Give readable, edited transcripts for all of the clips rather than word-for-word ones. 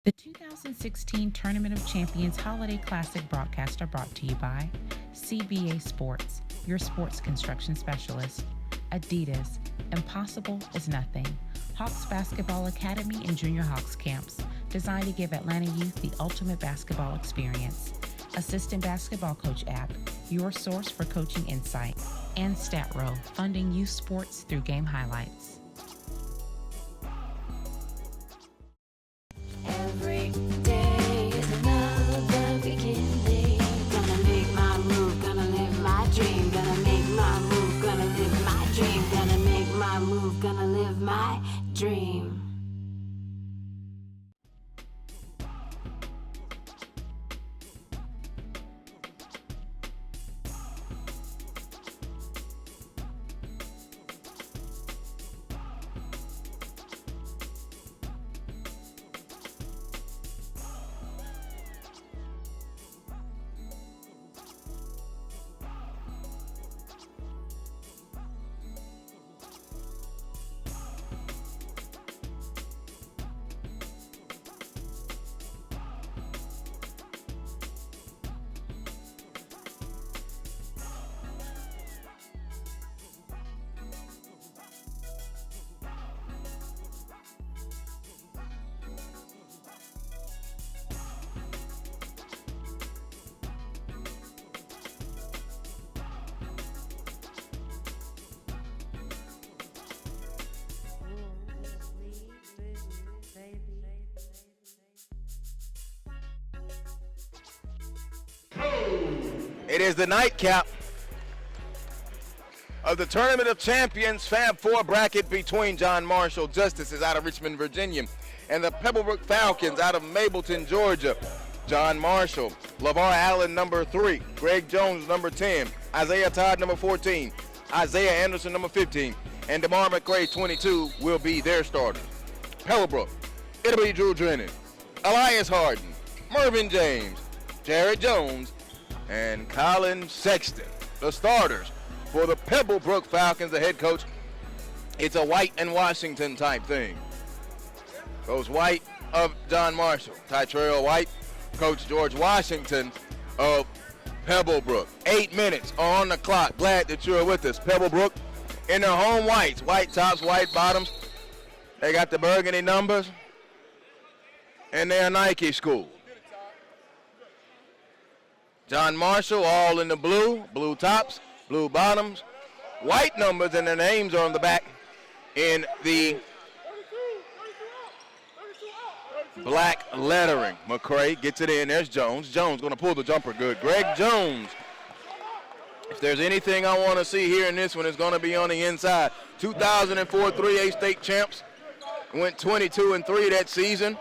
The 2016 Tournament of Champions Holiday Classic broadcast are brought to you by CBA Sports, your sports construction specialist, Adidas, Impossible is Nothing, Hawks Basketball Academy and Junior Hawks Camps, designed to give Atlanta youth the ultimate basketball experience, Assistant Basketball Coach app, your source for coaching insight, and StatRow, funding youth sports through game highlights. Every day is another beginning. Gonna make my move, gonna live my dream. Gonna make my move, gonna live my dream. Gonna make my move, gonna live my dream. It is the nightcap of the Tournament of Champions Fab 4 bracket between John Marshall Justices out of Richmond, Virginia, and the Pebblebrook Falcons out of Mableton, Georgia. John Marshall, LeVar Allen, number 3, Greg Jones, number 10, Isaiah Todd, number 14, Isaiah Anderson, number 15, and DeMar McRae, 22, will be their starters. Pebblebrook, it'll be Drew Drennan, Elias Harden, Mervyn James, Jared Jones, and Colin Sexton, the starters for the Pebblebrook Falcons. The head coach, it's a White and Washington type thing. Coach White of John Marshall, Tytrell White, Coach George Washington of Pebblebrook. 8 minutes on the clock. Glad that you're with us. Pebblebrook in their home whites, white tops, white bottoms. They got the burgundy numbers, and they're a Nike school. John Marshall, all in the blue, blue tops, blue bottoms, white numbers, and their names are on the back in the black lettering. McRae gets it in. There's Jones. Jones going to pull the jumper good. Greg Jones. If there's anything I want to see here in this one, it's going to be on the inside. 2004 3A state champs. Went 22-3 that season.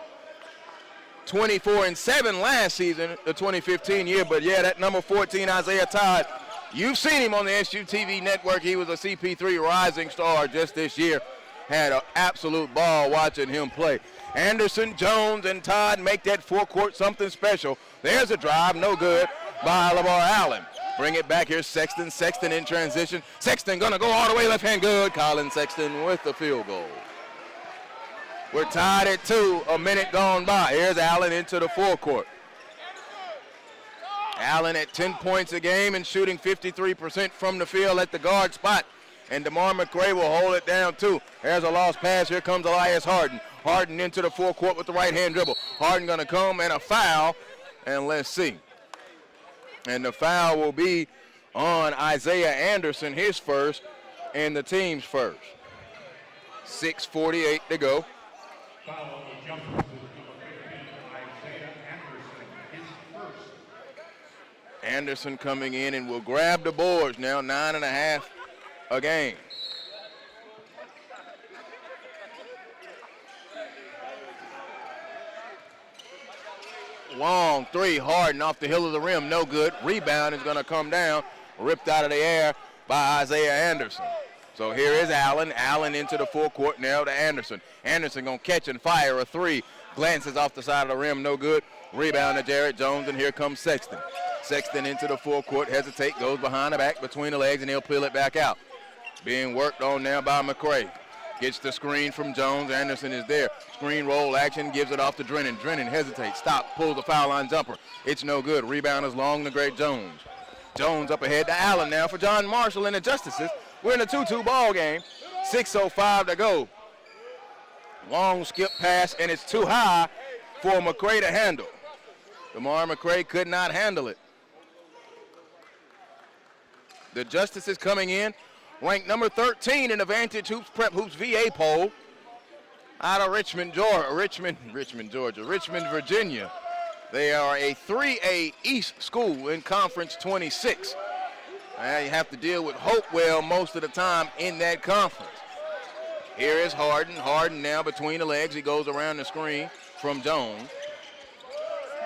24-7 last season, the 2015 year. But yeah, that number 14, Isaiah Todd, you've seen him on the SUVtv network. He was a CP3 rising star just this year. Had an absolute ball watching him play. Anderson, Jones, and Todd make that forecourt something special. There's a drive, no good, by LeVar Allen. Bring it back here, Sexton. Sexton in transition. Sexton gonna go all the way left hand, good. Colin Sexton with the field goal. We're tied at 2, a minute gone by. Here's Allen into the forecourt. Allen at 10 points a game and shooting 53% from the field at the guard spot. And DeMar McRae will hold it down too. There's a lost pass. Here comes Elias Harden. Harden into the forecourt with the right-hand dribble. Harden gonna come and a foul. And let's see. And the foul will be on Isaiah Anderson, his first, and the team's first. 6:48 to go. Foul on the jumper with number 15, Isaiah Anderson, his first. Anderson coming in and will grab the boards now, 9.5 a game. Long three, Harden off the hill of the rim, no good. Rebound is gonna come down, ripped out of the air by Isaiah Anderson. So here is Allen. Allen into the forecourt now to Anderson. Anderson gonna catch and fire a three. Glances off the side of the rim, no good. Rebound to Jared Jones, and here comes Sexton. Sexton into the forecourt, hesitate, goes behind the back between the legs, and he'll peel it back out. Being worked on now by McRae. Gets the screen from Jones. Anderson is there. Screen roll action, gives it off to Drennan. Drennan hesitates, stop, pulls the foul line jumper. It's no good. Rebound is long to Greg Jones. Jones up ahead to Allen now for John Marshall and the Justices. We're in a 2-2 ball game. 6:05 to go. Long skip pass, and it's too high for McCray to handle. DeMar McCray could not handle it. The Justices coming in, ranked number 13 in the Vantage Hoops Prep Hoops VA poll out of Richmond, Virginia. They are a 3A East school in Conference 26. You have to deal with Hopewell most of the time in that conference. Here is Harden. Harden now between the legs. He goes around the screen from Jones.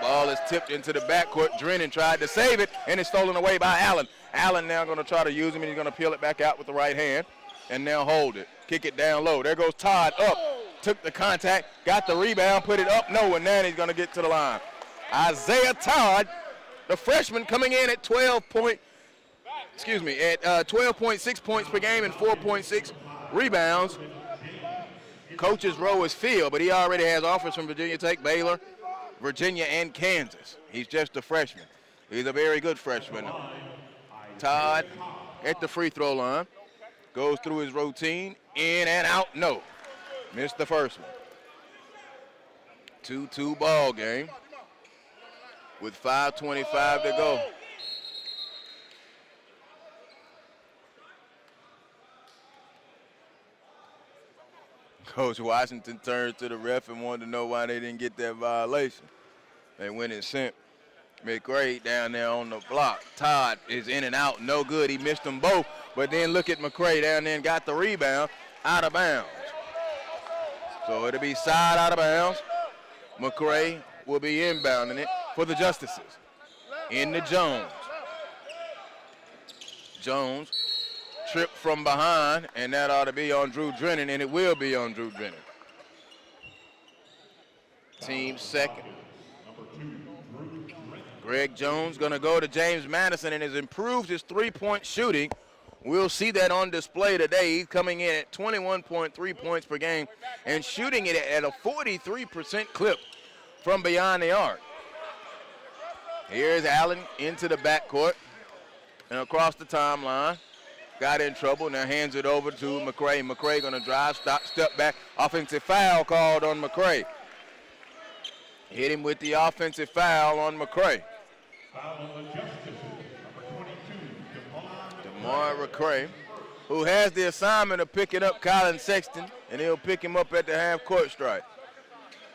Ball is tipped into the backcourt. Drennan tried to save it, and it's stolen away by Allen. Allen now going to try to use him, and he's going to peel it back out with the right hand and now hold it. Kick it down low. There goes Todd up. Took the contact, got the rebound, put it up. No, and now he's going to get to the line. Isaiah Todd, the freshman, coming in at 12.6 points per game and 4.6 rebounds. Coach's row is filled, but he already has offers from Virginia Tech, Baylor, Virginia, and Kansas. He's just a freshman. He's a very good freshman. Todd at the free throw line. Goes through his routine. In and out. No. Missed the first one. 2-2 ball game with 5:25 to go. Coach Washington turned to the ref and wanted to know why they didn't get that violation. They went and sent McCray down there on the block. Todd is in and out, no good. He missed them both, but then look at McCray down there and got the rebound out of bounds. So it'll be side out of bounds. McCray will be inbounding it for the Justices. Into Jones. Jones tripped from behind, and that ought to be on Drew Drennan, and it will be on Drew Drennan. Team second. Greg Jones going to go to James Madison and has improved his three-point shooting. We'll see that on display today. He's coming in at 21.3 points per game and shooting it at a 43% clip from beyond the arc. Here's Allen into the backcourt and across the timeline. Got in trouble, now hands it over to McCray. McCray going to drive, step back. Offensive foul called on McCray. Hit him with the offensive foul on McCray. Foul on the Justices, number 22, DeMar McCray, who has the assignment of picking up Colin Sexton, and he'll pick him up at the half-court stripe.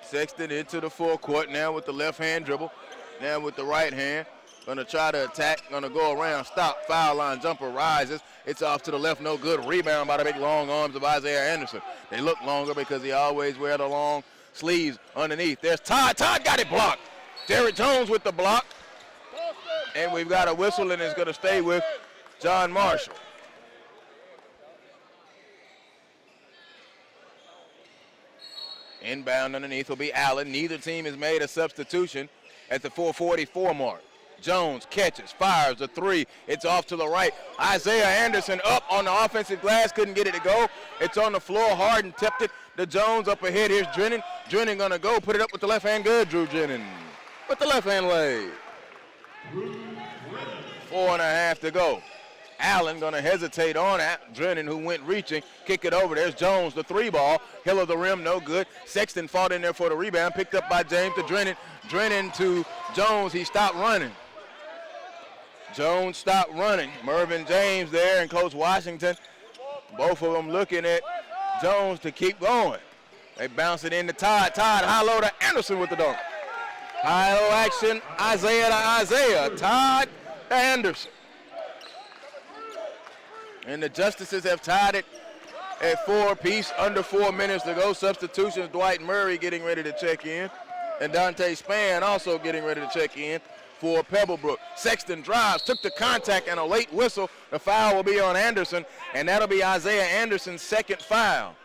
Sexton into the forecourt now with the left-hand dribble, now with the right hand. Going to try to attack, going to go around, stop, foul line, jumper rises. It's off to the left, no good. Rebound by the big long arms of Isaiah Anderson. They look longer because he always wear the long sleeves underneath. There's Todd. Todd got it blocked. Derrick Jones with the block. And we've got a whistle, and it's going to stay with John Marshall. Inbound underneath will be Allen. Neither team has made a substitution at the 4:44 mark. Jones catches, fires the three. It's off to the right. Isaiah Anderson up on the offensive glass, couldn't get it to go. It's on the floor. Harden tipped it to Jones up ahead. Here's Drennan. Drennan going to go, put it up with the left hand. Good, Drew Drennan. With the left hand leg. 4.5 to go. Allen going to hesitate on Drennan, who went reaching. Kick it over. There's Jones, the three ball. Hill of the rim, no good. Sexton fought in there for the rebound. Picked up by James to Drennan. Drennan to Jones. He stopped running. Jones stopped running. Mervyn James there and Coach Washington, both of them looking at Jones to keep going. They bounce it into Todd. Todd high low to Anderson with the dunk. High low action, Isaiah to Isaiah. Todd to Anderson. And the Justices have tied it at 4 apiece, under 4 minutes to go. Substitutions, Dwight Murray getting ready to check in, and Dante Spann also getting ready to check in for Pebblebrook. Sexton drives, took the contact, and a late whistle. The foul will be on Anderson, and that'll be Isaiah Anderson's second foul.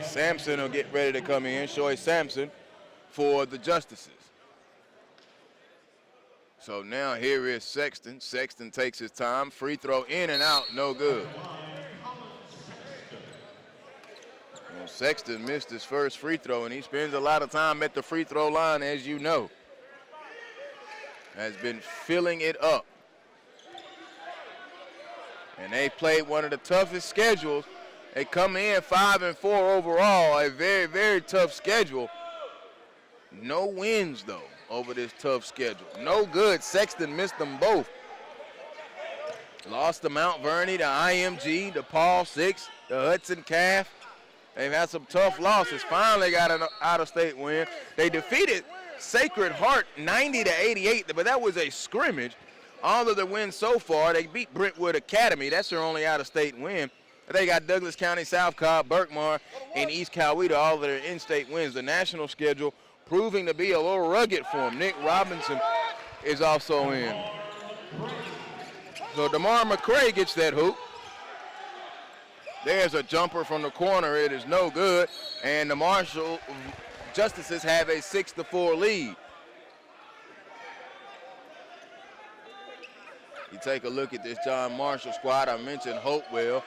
Sampson will get ready to come in, Shoy Sampson for the Justices. So now here is Sexton. Sexton takes his time. Free throw in and out, no good. Well, Sexton missed his first free throw, and he spends a lot of time at the free throw line, as you know. Has been filling it up. And they played one of the toughest schedules. They come in 5-4 overall, a very, very tough schedule. No wins, though, over this tough schedule. No good. Sexton missed them both. Lost to Mount Vernon, the IMG, the Paul Six, the Hudson Calf. They've had some tough losses. Finally got an out-of-state win. They defeated Sacred Heart 90-88, but that was a scrimmage. All of the wins so far, they beat Brentwood Academy. That's their only out-of-state win. They got Douglas County, South Cobb, Berkmar, and East Coweta, all of their in-state wins. The national schedule proving to be a little rugged for them. Nick Robinson is also in. So DeMar McCray gets that hoop. There's a jumper from the corner. It is no good. And the Marshall Justices have a 6-4 lead. You take a look at this John Marshall squad. I mentioned Hopewell.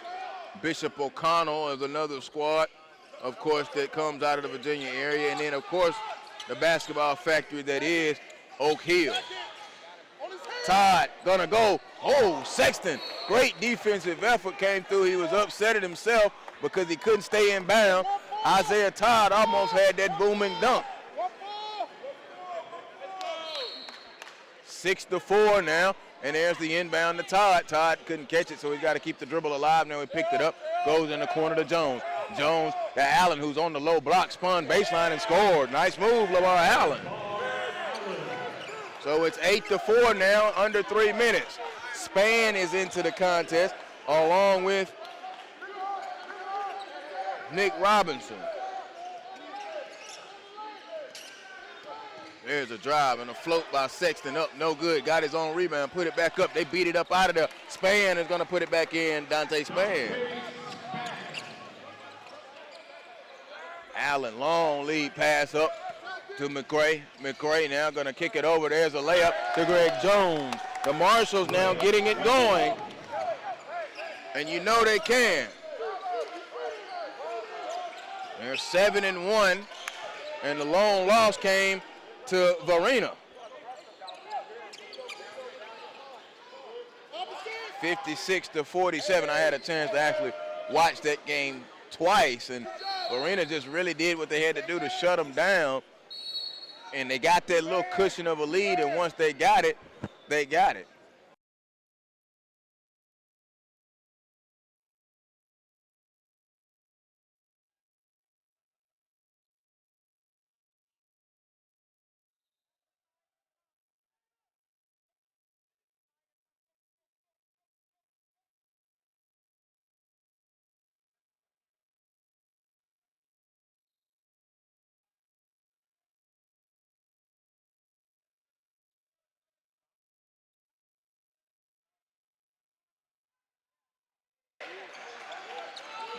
Bishop O'Connell is another squad, of course, that comes out of the Virginia area. And then, of course, the basketball factory that is Oak Hill. Todd gonna go. Oh, Sexton. Great defensive effort came through. He was upset at himself because he couldn't stay in bounds. Isaiah Todd almost had that booming dunk. 6-4 now. And there's the inbound to Todd. Todd couldn't catch it, so he's got to keep the dribble alive. Now he picked it up, goes in the corner to Jones. Jones to Allen, who's on the low block, spun baseline and scored. Nice move, LaVar Allen. So it's 8-4 now, under 3 minutes. Spann is into the contest, along with Nick Robinson. There's a drive and a float by Sexton up, no good. Got his own rebound, put it back up. They beat it up out of there. Spann is going to put it back in, Dante Spann. Allen, long lead pass up to McCray. McCray now going to kick it over. There's a layup to Greg Jones. The Marshalls now getting it going. And you know they can. They're 7-1, and the lone loss came to Varina. 56-47. I had a chance to actually watch that game twice, and Varina just really did what they had to do to shut them down. And they got that little cushion of a lead, and once they got it, they got it.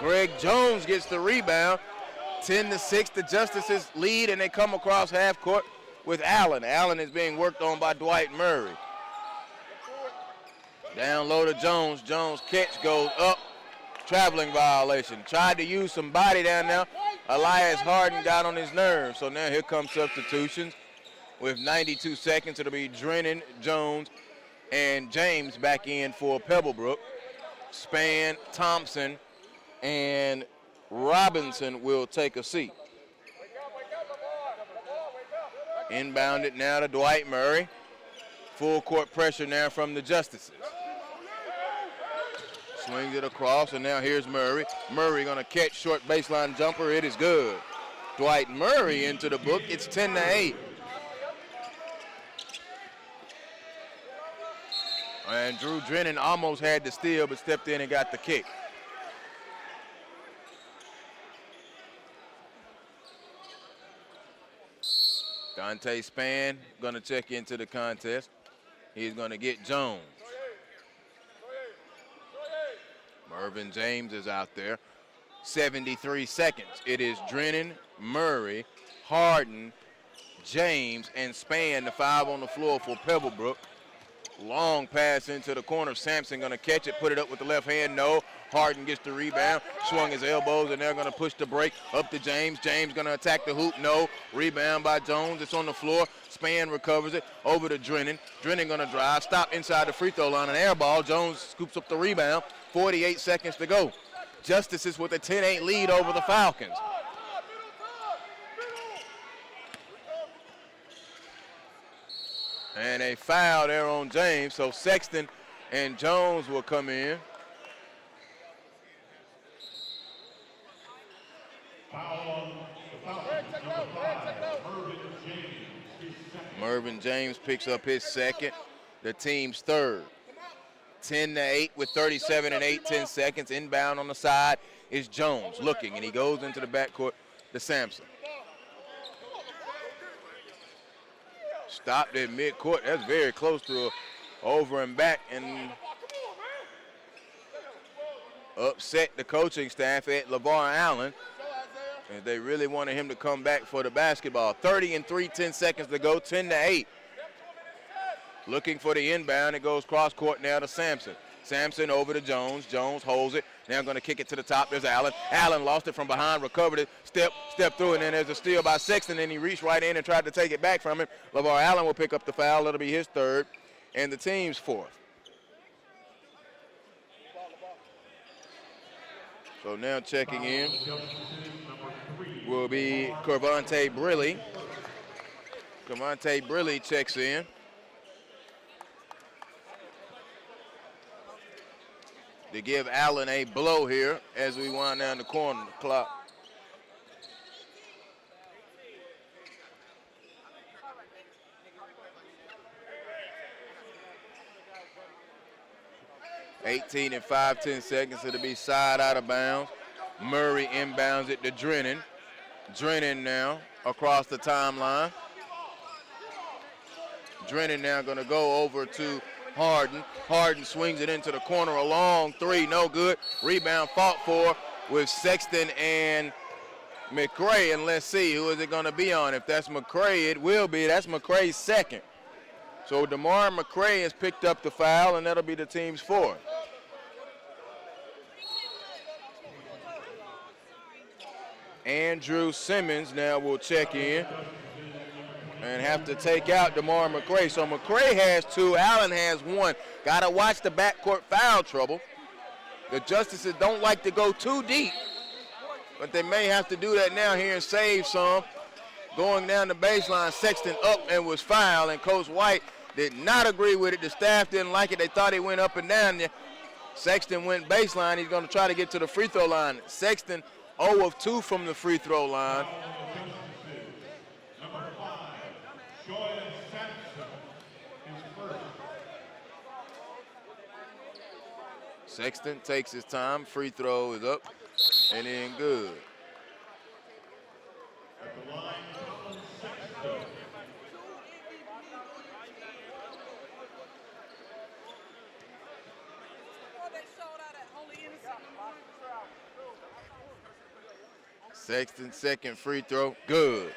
Greg Jones gets the rebound. 10-6, the Justices lead, and they come across half court with Allen. Allen is being worked on by Dwight Murray. Down low to Jones. Jones catch goes up. Traveling violation. Tried to use some body down there. Elias Harden got on his nerves. So now here comes substitutions. With 92 seconds, it'll be Drennan, Jones, and James back in for Pebblebrook. Spann, Thompson, and Robinson will take a seat. Inbounded now to Dwight Murray. Full court pressure now from the Justices. Swings it across, and now here's Murray. Murray gonna catch short baseline jumper. It is good. Dwight Murray into the book. It's 10-8. And Drew Drennan almost had the steal, but stepped in and got the kick. Dante Spann gonna check into the contest. He's gonna get Jones. Mervyn James is out there. 73 seconds. It is Drennan, Murray, Harden, James, and Spann, the five on the floor for Pebblebrook. Long pass into the corner. Sampson going to catch it, put it up with the left hand. No. Harden gets the rebound, swung his elbows, and they're going to push the break up to James. James going to attack the hoop. No. Rebound by Jones. It's on the floor. Spann recovers it over to Drennan. Drennan going to drive, stop inside the free throw line, an air ball. Jones scoops up the rebound. 48 seconds to go. Justices with a 10-8 lead over the Falcons. And a foul there on James, so Sexton and Jones will come in. Mervyn James picks up his second, the team's third. 10-8 with 37 and 8/10 seconds. Inbound on the side is Jones looking, and he goes into the backcourt to Sampson. Stopped at midcourt. That's very close to a over and back, and upset the coaching staff at LeVar Allen. And they really wanted him to come back for the basketball. 30 and 3/10 seconds to go, 10-8. Looking for the inbound. It goes cross court now to Sampson. Sampson over to Jones. Jones holds it. Now going to kick it to the top. There's Allen. Allen lost it from behind, recovered it, step through, and then there's a steal by Sexton, and he reached right in and tried to take it back from him. LeVar Allen will pick up the foul. That'll be his third and the team's fourth. So now checking in will be Cavante Briley. Cavante Briley checks in. To give Allen a blow here as we wind down the corner clock. $18 and 5/10 seconds. It'll be side out of bounds. Murray inbounds it to Drennan. Drennan now across the timeline. Drennan now going to go over to Harden. Harden swings it into the corner, a long three, no good. Rebound fought for with Sexton and McRae, and let's see, who is it going to be on? If that's McRae, it will be. That's McRae's second. So DeMar McRae has picked up the foul, and that'll be the team's fourth. Andrew Simmons now will check in and have to take out DeMar McRae. So McRae has two, Allen has one. Got to watch the backcourt foul trouble. The Justices don't like to go too deep, but they may have to do that now here and save some. Going down the baseline, Sexton up and was fouled, and Coach White did not agree with it. The staff didn't like it. They thought he went up and down there. Sexton went baseline. He's going to try to get to the free throw line. Sexton 0 of 2 from the free throw line. Sexton takes his time. Free throw is up and in good. At the line, Sexton. Sexton's second free throw, good.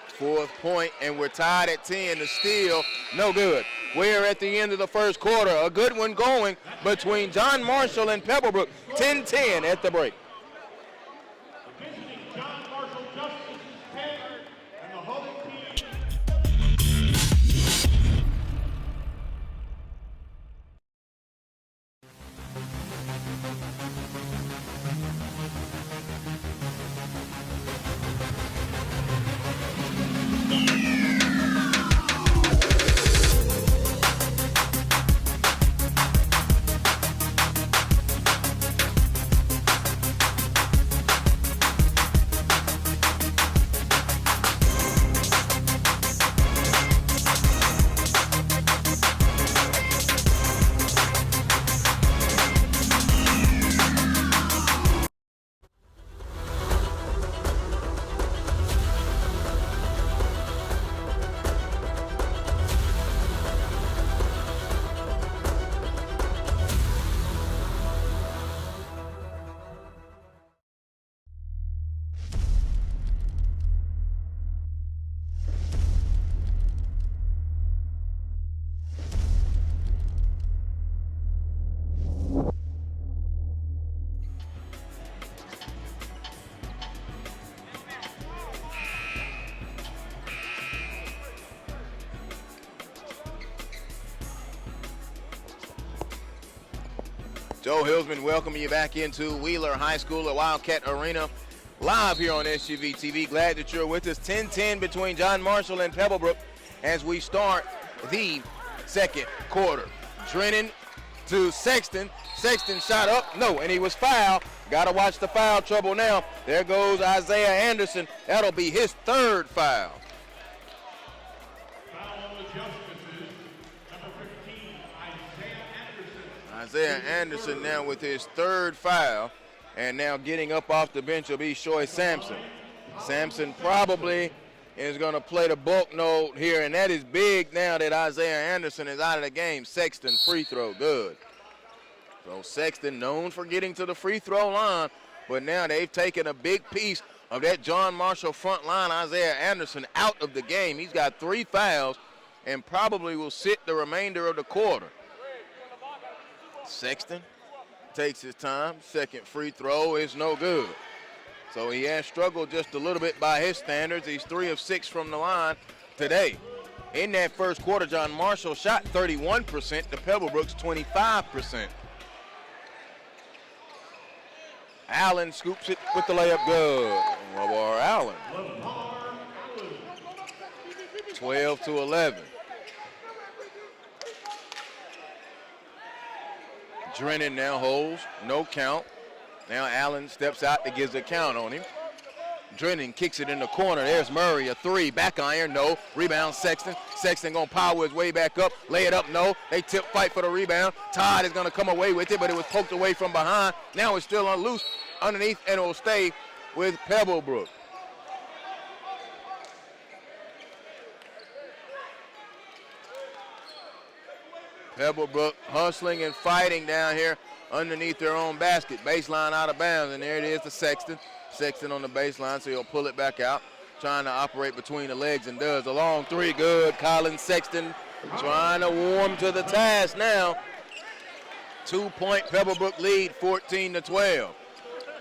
Fourth point, and we're tied at 10. The steal, no good. We're at the end of the first quarter. A good one going between John Marshall and Pebblebrook. 10-10 at the break. John Marshall Justice 10 and the home team. Joe Hilsman welcoming you back into Wheeler High School at Wildcat Arena, live here on SUVtv. Glad that you're with us. 10-10 between John Marshall and Pebblebrook as we start the second quarter. Drennan to Sexton. Sexton shot up, no, and he was fouled. Got to watch the foul trouble now. There goes Isaiah Anderson. That'll be his third foul. Isaiah Anderson now with his third foul, and now getting up off the bench will be Shoy Sampson. Sampson probably is going to play the bulk note here, and that is big now that Isaiah Anderson is out of the game. Sexton free throw, good. So Sexton known for getting to the free throw line, but now they've taken a big piece of that John Marshall front line. Isaiah Anderson out of the game. He's got 3 fouls and probably will sit the remainder of the quarter. Sexton takes his time. Second free throw is no good. So he has struggled just a little bit by his standards. He's 3 of 6 from the line today. In that first quarter, John Marshall shot 31% to Pebblebrook's 25%. Allen scoops it with the layup, good. LeVar Allen. 12-11. Drennan now holds, no count. Now Allen steps out that gives a count on him. Drennan kicks it in the corner. There's Murray, a 3, back iron, no. Rebound Sexton. Sexton gonna power his way back up, lay it up, no. They tip fight for the rebound. Todd is gonna come away with it, but it was poked away from behind. Now it's still on loose underneath, and it will stay with Pebblebrook. Pebblebrook hustling and fighting down here underneath their own basket. Baseline out of bounds, and there it is to Sexton. Sexton on the baseline, so he'll pull it back out. Trying to operate between the legs and does. A long 3, good. Colin Sexton trying to warm to the task now. 2-point Pebblebrook lead, 14-12.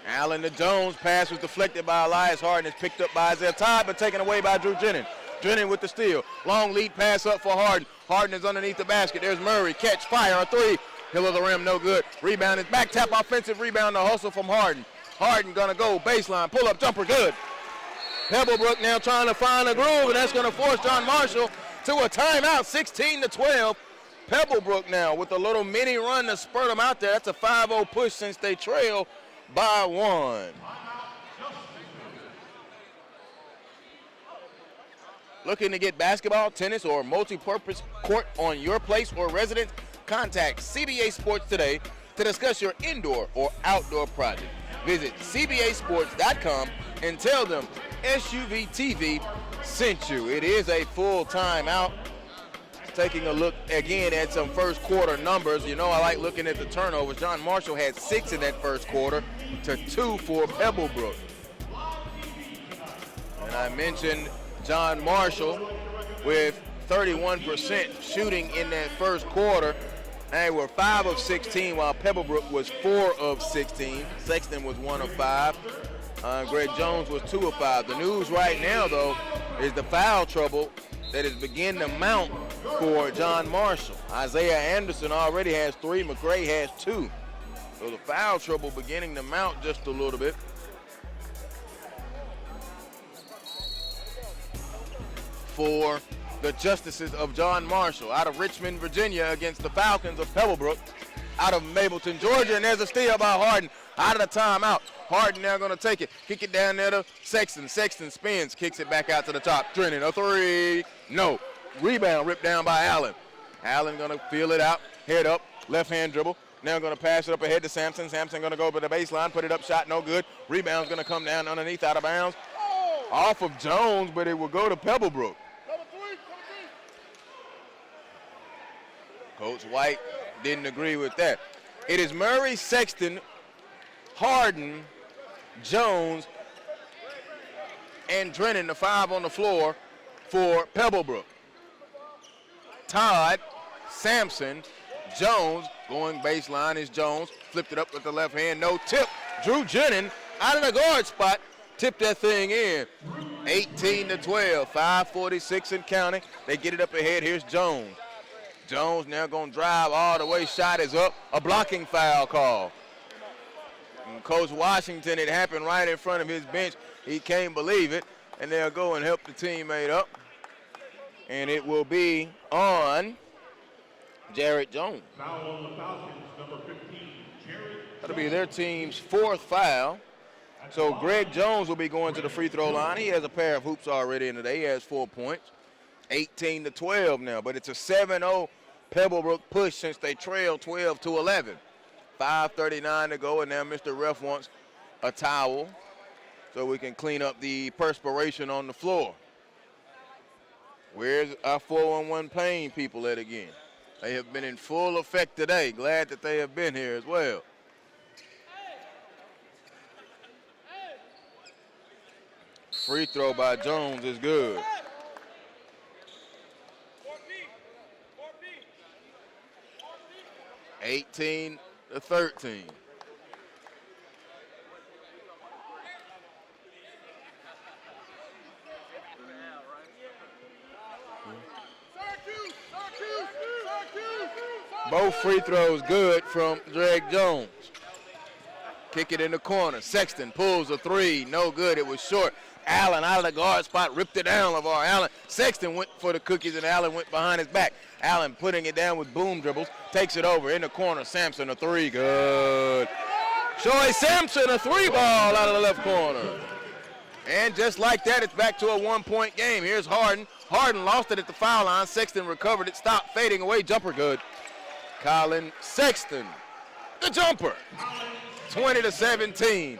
Allen to Jones. Pass was deflected by Elias Harden. It's picked up by Isaiah Todd, but taken away by Drew Drennan. Drennan with the steal. Long lead pass up for Harden. Harden is underneath the basket. There's Murray. Catch, fire, a 3. Hill of the rim, no good. Rebound is back tap, offensive rebound, the hustle from Harden. Harden gonna go baseline, pull up jumper, good. Pebblebrook now trying to find a groove, and that's gonna force John Marshall to a timeout, 16-12. Pebblebrook now with a little mini run to spurt them out there. That's a 5-0 push since they trail by 1. Looking to get basketball, tennis, or multi-purpose court on your place or residence? Contact CBA Sports today to discuss your indoor or outdoor project. Visit cbasports.com and tell them SUVtv sent you. It is a full timeout. Taking a look again at some first quarter numbers. You know I like looking at the turnovers. John Marshall had 6 in that first quarter to 2 for Pebblebrook. And I mentioned John Marshall with 31% shooting in that first quarter. They were 5 of 16, while Pebblebrook was 4 of 16. Sexton was 1 of 5. Greg Jones was 2 of 5. The news right now, though, is the foul trouble that is beginning to mount for John Marshall. Isaiah Anderson already has 3. McRae has 2. So the foul trouble beginning to mount just a little bit. For the Justices of John Marshall out of Richmond, Virginia against the Falcons of Pebblebrook out of Mableton, Georgia. And there's a steal by Harden out of the timeout. Harden now going to take it, kick it down there to Sexton. Sexton spins, kicks it back out to the top. Drennan, a 3, no. Rebound ripped down by Allen. Allen going to feel it out, head up, left hand dribble. Now going to pass it up ahead to Sampson. Sampson going to go to the baseline, put it up, shot no good. Rebound's going to come down underneath out of bounds. Off of Jones, but it will go to Pebblebrook. Coach White didn't agree with that. It is Murray, Sexton, Harden, Jones, and Drennan, the 5 on the floor for Pebblebrook. Todd, Sampson, Jones, going baseline is Jones, flipped it up with the left hand, no tip. Drew Drennan out of the guard spot, tipped that thing in. 18-12, 5:46 and counting. They get it up ahead, here's Jones. Jones now going to drive all the way. Shot is up. A blocking foul call. And Coach Washington, it happened right in front of his bench. He can't believe it. And they'll go and help the teammate up. And it will be on Jared Jones. Foul on the Falcons, number 15, Jared. That'll be their team's 4th foul. So Greg Jones will be going to the free throw line. He has a pair of hoops already in today. He has 4 points. 18-12 now, but it's a 7-0 Pebblebrook push since they trailed 12-11. 5:39 to go, and now Mr. Ref wants a towel so we can clean up the perspiration on the floor. Where's our 411 Payne people at again? They have been in full effect today. Glad that they have been here as well. Free throw by Jones is good. $18-13. Both free throws good from Greg Jones. Kick it in the corner. Sexton pulls a three. No good. It was short. Allen out of the guard spot, ripped it down. LeVar Allen. Sexton went for the cookies, and Allen went behind his back. Allen putting it down with boom dribbles. Takes it over in the corner. Sampson a three. Good. Shoei Sampson a three ball out of the left corner. And just like that, it's back to a 1-point game. Here's Harden. Harden lost it at the foul line. Sexton recovered it. Stopped fading away. Jumper good. Colin Sexton, the jumper. 20-17.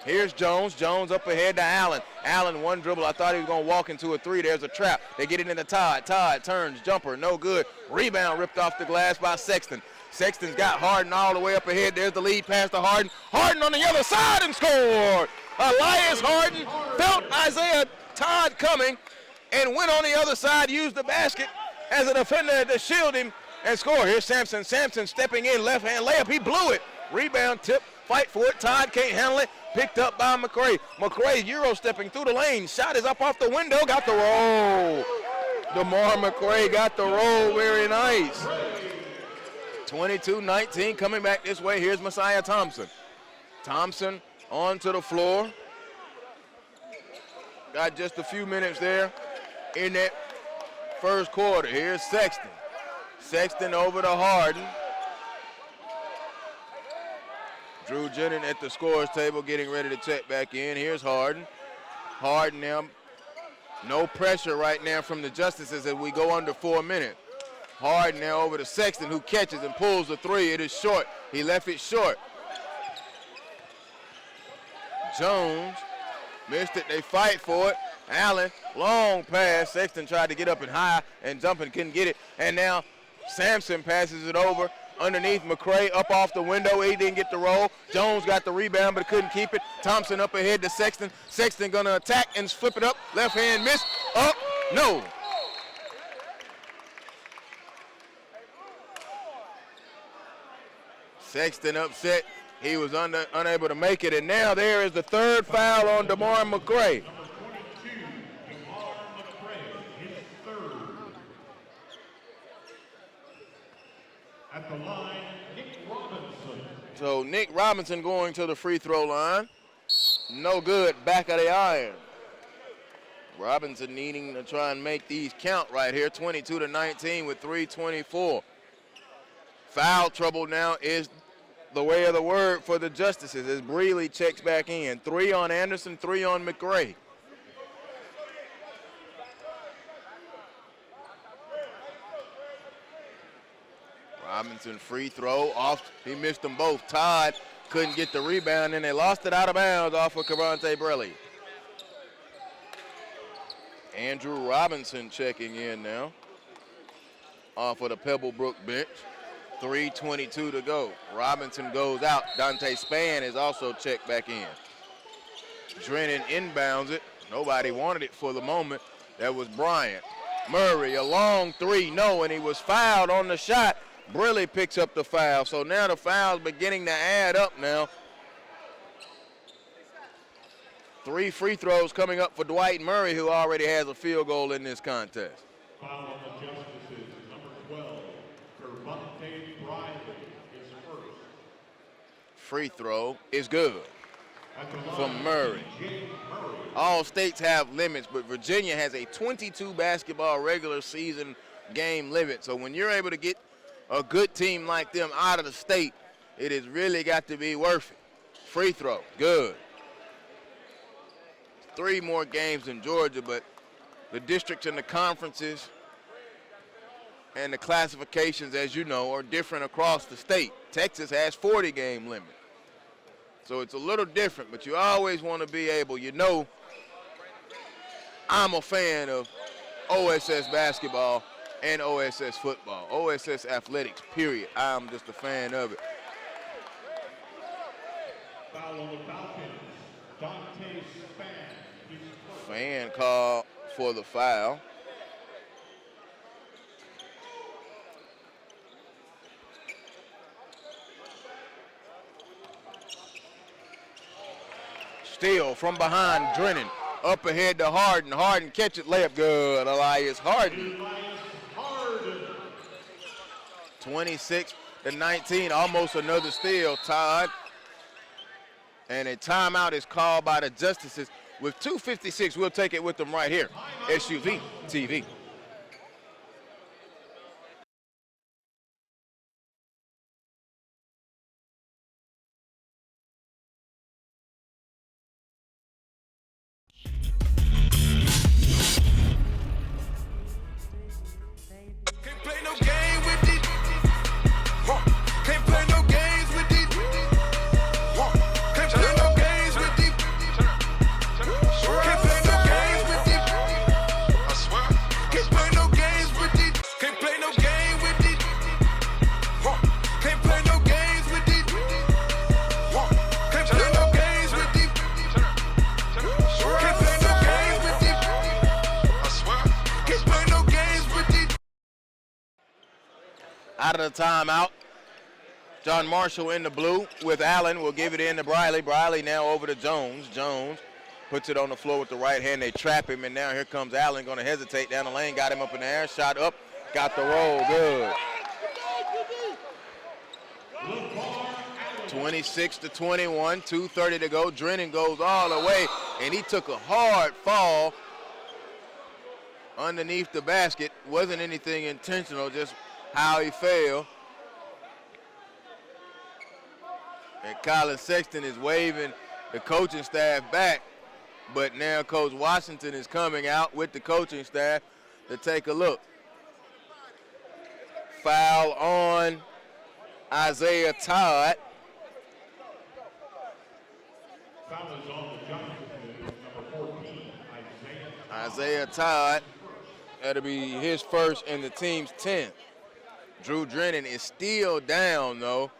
Here's Jones. Jones up ahead to Allen. Allen one dribble. I thought he was going to walk into a three. There's a trap. They get it into Todd. Todd turns. Jumper. No good. Rebound ripped off the glass by Sexton. Sexton's got Harden all the way up ahead. There's the lead pass to Harden. Harden on the other side and scored. Elias Harden felt Isaiah Todd coming and went on the other side, used the basket as a defender to shield him and score. Here's Sampson. Sampson stepping in, left hand layup. He blew it. Rebound tip. Fight for it. Todd can't handle it. Picked up by McCray. McCray Euro stepping through the lane. Shot is up off the window. Got the roll. DeMar McCray got the roll. Very nice. 22-19 coming back this way. Here's Messiah Thompson. Thompson onto the floor. Got just a few minutes there in that first quarter. Here's Sexton. Sexton over to Harden. Drew Jennings at the scorer's table getting ready to check back in. Here's Harden. Harden now, no pressure right now from the Justices as we go under 4 minutes. Harden now over to Sexton, who catches and pulls the three. It is short. He left it short. Jones missed it. They fight for it. Allen, long pass. Sexton tried to get up and high and jump and couldn't get it. And now Sampson passes it over underneath McCray, up off the window. He didn't get the roll. Jones got the rebound but couldn't keep it. Thompson up ahead to Sexton. Sexton gonna attack and flip it up. Left hand miss. Up. No. Sexton upset. He was unable to make it, and now there is the third foul on DeMar McCray. Number 22, DeMar McCray, his third. At the line, Nick Robinson. So Nick Robinson going to the free throw line. No good, back of the iron. Robinson needing to try and make these count right here. 22-19 with 3:24. Foul trouble now is the way of the word for the Justices as Breeley checks back in. 3 on Anderson, 3 on McCray. Robinson free throw off. He missed them both. Todd couldn't get the rebound, and they lost it out of bounds off of Cavante Brelly. Andrew Robinson checking in now off of the Pebblebrook bench. 3:22 to go. Robinson goes out. Dante Spann is also checked back in. Drennan inbounds it. Nobody wanted it for the moment. That was Bryant. Murray, a long three, no, and he was fouled on the shot. Briley picks up the foul. So now the foul's beginning to add up now. 3 free throws coming up for Dwight Murray, who already has a field goal in this contest. Foul on the Justices, number 12, Free throw is good from Murray. All states have limits, but Virginia has a 22 basketball regular season game limit. So when you're able to get a good team like them out of the state, it has really got to be worth it. Free throw, good. 3 more games in Georgia, but the districts and the conferences and the classifications, as you know, are different across the state. Texas has 40 game limit. So it's a little different, but you always want to be able, you know, I'm a fan of OSS basketball and OSS football, OSS athletics, period. I'm just a fan of it. Foul on the Falcons. Dante Span. Fan call for the foul. Steal from behind, Drennan. Up ahead to Harden. Harden catch it, layup good. Elias Harden. 26-19, almost another steal, Todd. And a timeout is called by the justices. With 2:56, we'll take it with them right here. SUVtv. Can't play no game with these. Can't play no games with these. Can't play no games with these. Can't play no games with these. I swear. Can't play no games with these. Can't play no game with these. Can't play no games with these. Can't play no games with these. Can't play no games with these. I swear. Can't play no games with these. Out of the timeout, John Marshall in the blue with Allen. Will give it in to Briley. Briley now over to Jones. Jones puts it on the floor with the right hand. They trap him, and now here comes Allen. Going to hesitate down the lane. Got him up in the air. Shot up. Got the roll. Good. 26-21. 2:30 to go. Drennan goes all the way, and he took a hard fall underneath the basket. Wasn't anything intentional, just how he fell. And Colin Sexton is waving the coaching staff back, but now Coach Washington is coming out with the coaching staff to take a look. Foul on Isaiah Todd. Foul is on the Giants, number 14, Isaiah Todd, that'll be his first and the team's 10th. Drew Drennan is still down, though,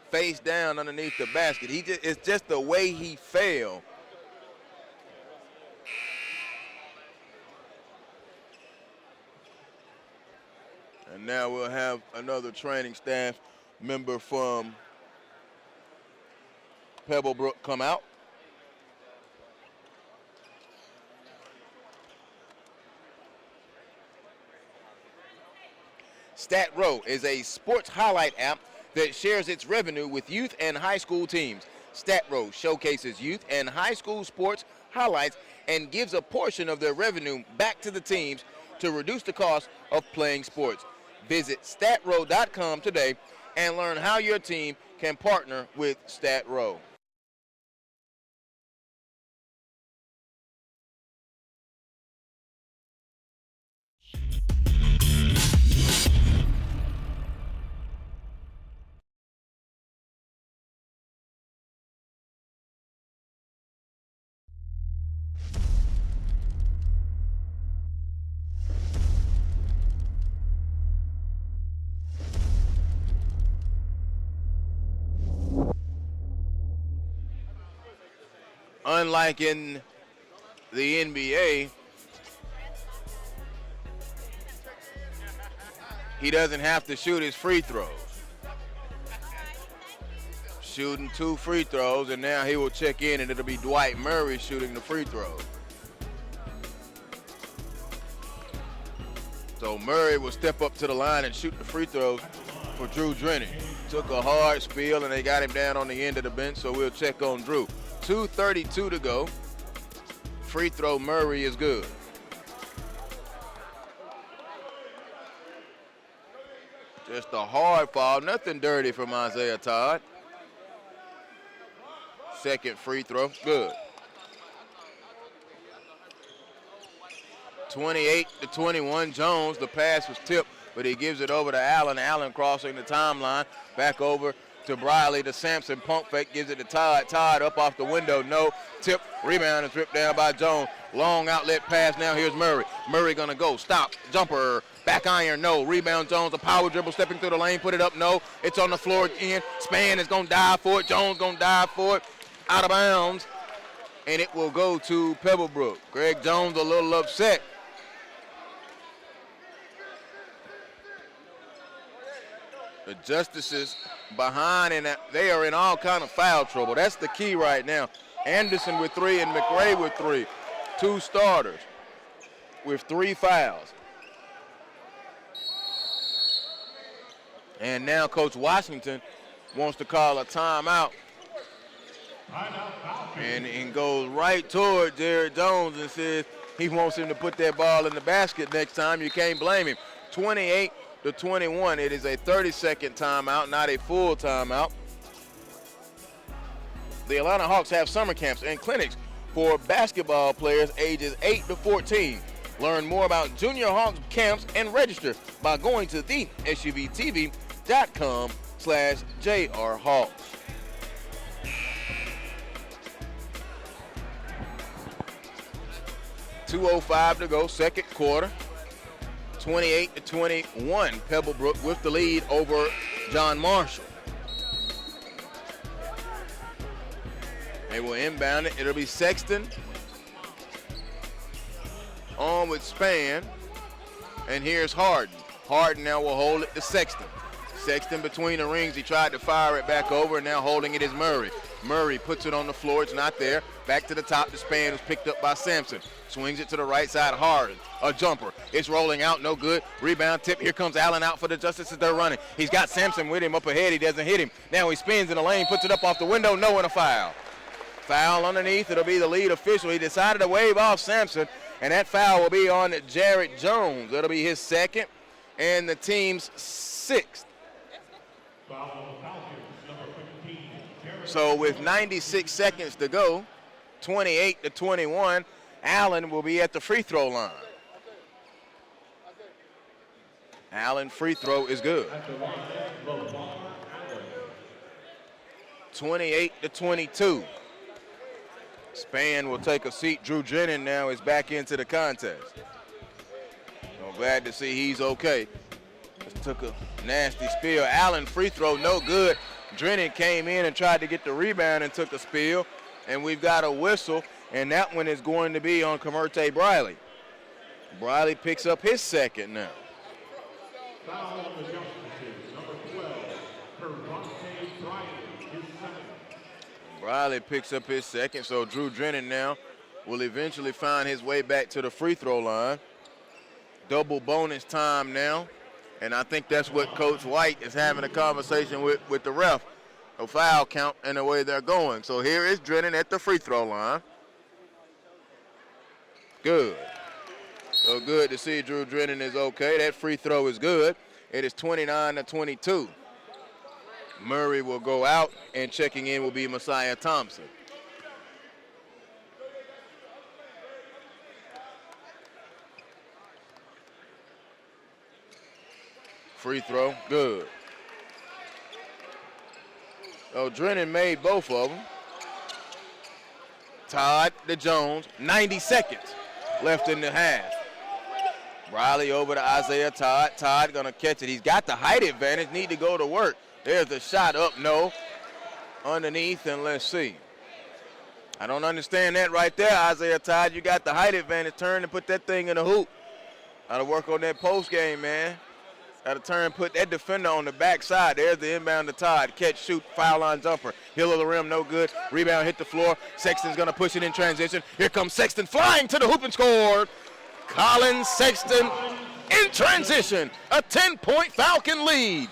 face down underneath the basket. It's just the way he fell. And now we'll have another training staff member from Pebblebrook come out. StatRow is a sports highlight app that shares its revenue with youth and high school teams. StatRow showcases youth and high school sports highlights and gives a portion of their revenue back to the teams to reduce the cost of playing sports. Visit statrow.com today and learn how your team can partner with StatRow. Unlike in the NBA, he doesn't have to shoot his free throws. Shooting 2 free throws, and now he will check in, and it'll be Dwight Murray shooting the free throws. So Murray will step up to the line and shoot the free throws for Drew Drennan. Took a hard spill, and they got him down on the end of the bench, so we'll check on Drew. 2:32 to go. Free throw, Murray is good. Just a hard foul, nothing dirty from Isaiah Todd. Second free throw, good. 28-21, Jones, the pass was tipped, but he gives it over to Allen. Allen crossing the timeline, back over to Briley, to Sampson, pump fake, gives it to Todd. Todd up off the window, no, tip, rebound is ripped down by Jones. Long outlet pass, now here's Murray. Murray gonna go, stop, jumper, back iron, no, rebound Jones, a power dribble, stepping through the lane, put it up, no, it's on the floor again. Spann is gonna dive for it, Jones gonna dive for it, out of bounds, and it will go to Pebblebrook. Greg Jones a little upset. The Justices behind, and they are in all kind of foul trouble. That's the key right now. Anderson with 3 and McRae with 3. 2 starters with 3 fouls. And now Coach Washington wants to call a timeout. And goes right toward Jared Jones and says he wants him to put that ball in the basket next time. You can't blame him. 28-21. It is a 30-second timeout, not a full timeout. The Atlanta Hawks have summer camps and clinics for basketball players ages 8 to 14. Learn more about Junior Hawks camps and register by going to the SUVtv.com/JRHawks. .205 to go, second quarter. 28-21, Pebblebrook with the lead over John Marshall. They will inbound it. It'll be Sexton on with Spann. And here's Harden. Harden now will hold it to Sexton. Sexton between the rings. He tried to fire it back over, and now holding it is Murray. Murray puts it on the floor. It's not there. Back to the top. The Spann was picked up by Sampson. Swings it to the right side. Harden. A jumper. It's rolling out. No good. Rebound tip. Here comes Allen out for the Justices. They're running. He's got Sampson with him up ahead. He doesn't hit him. Now he spins in the lane. Puts it up off the window. No, and a foul. Foul underneath. It'll be the lead official. He decided to wave off Sampson, and that foul will be on Jared Jones. It'll be his second and the team's 6th. So with 96 seconds to go, 28-21, Allen will be at the free throw line. Allen free throw is good. 28-22. Spann will take a seat. Drew Drennan now is back into the contest. So glad to see he's okay. Just took a nasty spill. Allen free throw, no good. Drennan came in and tried to get the rebound and took a spill. And we've got a whistle, and that one is going to be on Comerte Briley. Briley picks up his second now. Foul on the Justices, number 12, Briley, his second. Briley picks up his second, so Drew Drennan now will eventually find his way back to the free throw line. Double bonus time now, and I think that's what Coach White is having a conversation with the ref. A foul count and the way they're going. So here is Drennan at the free throw line. Good. So good to see Drew Drennan is okay. That free throw is good. It is 29-22. Murray will go out, and checking in will be Messiah Thompson. Free throw, good. So Drennan made both of them. Todd to Jones, 90 seconds left in the half. Riley over to Isaiah Todd. Todd gonna catch it. He's got the height advantage, need to go to work. There's the shot up, no. Underneath, and let's see. I don't understand that right there, Isaiah Todd. You got the height advantage. Turn and put that thing in the hoop. Gotta work on that post game, man. Gotta turn, put that defender on the backside. There's the inbound to Todd. Catch, shoot, foul line jumper. Hill of the rim, no good. Rebound hit the floor. Sexton's gonna push it in transition. Here comes Sexton flying to the hoop and scored. Colin Sexton in transition. A 10-point Falcon lead.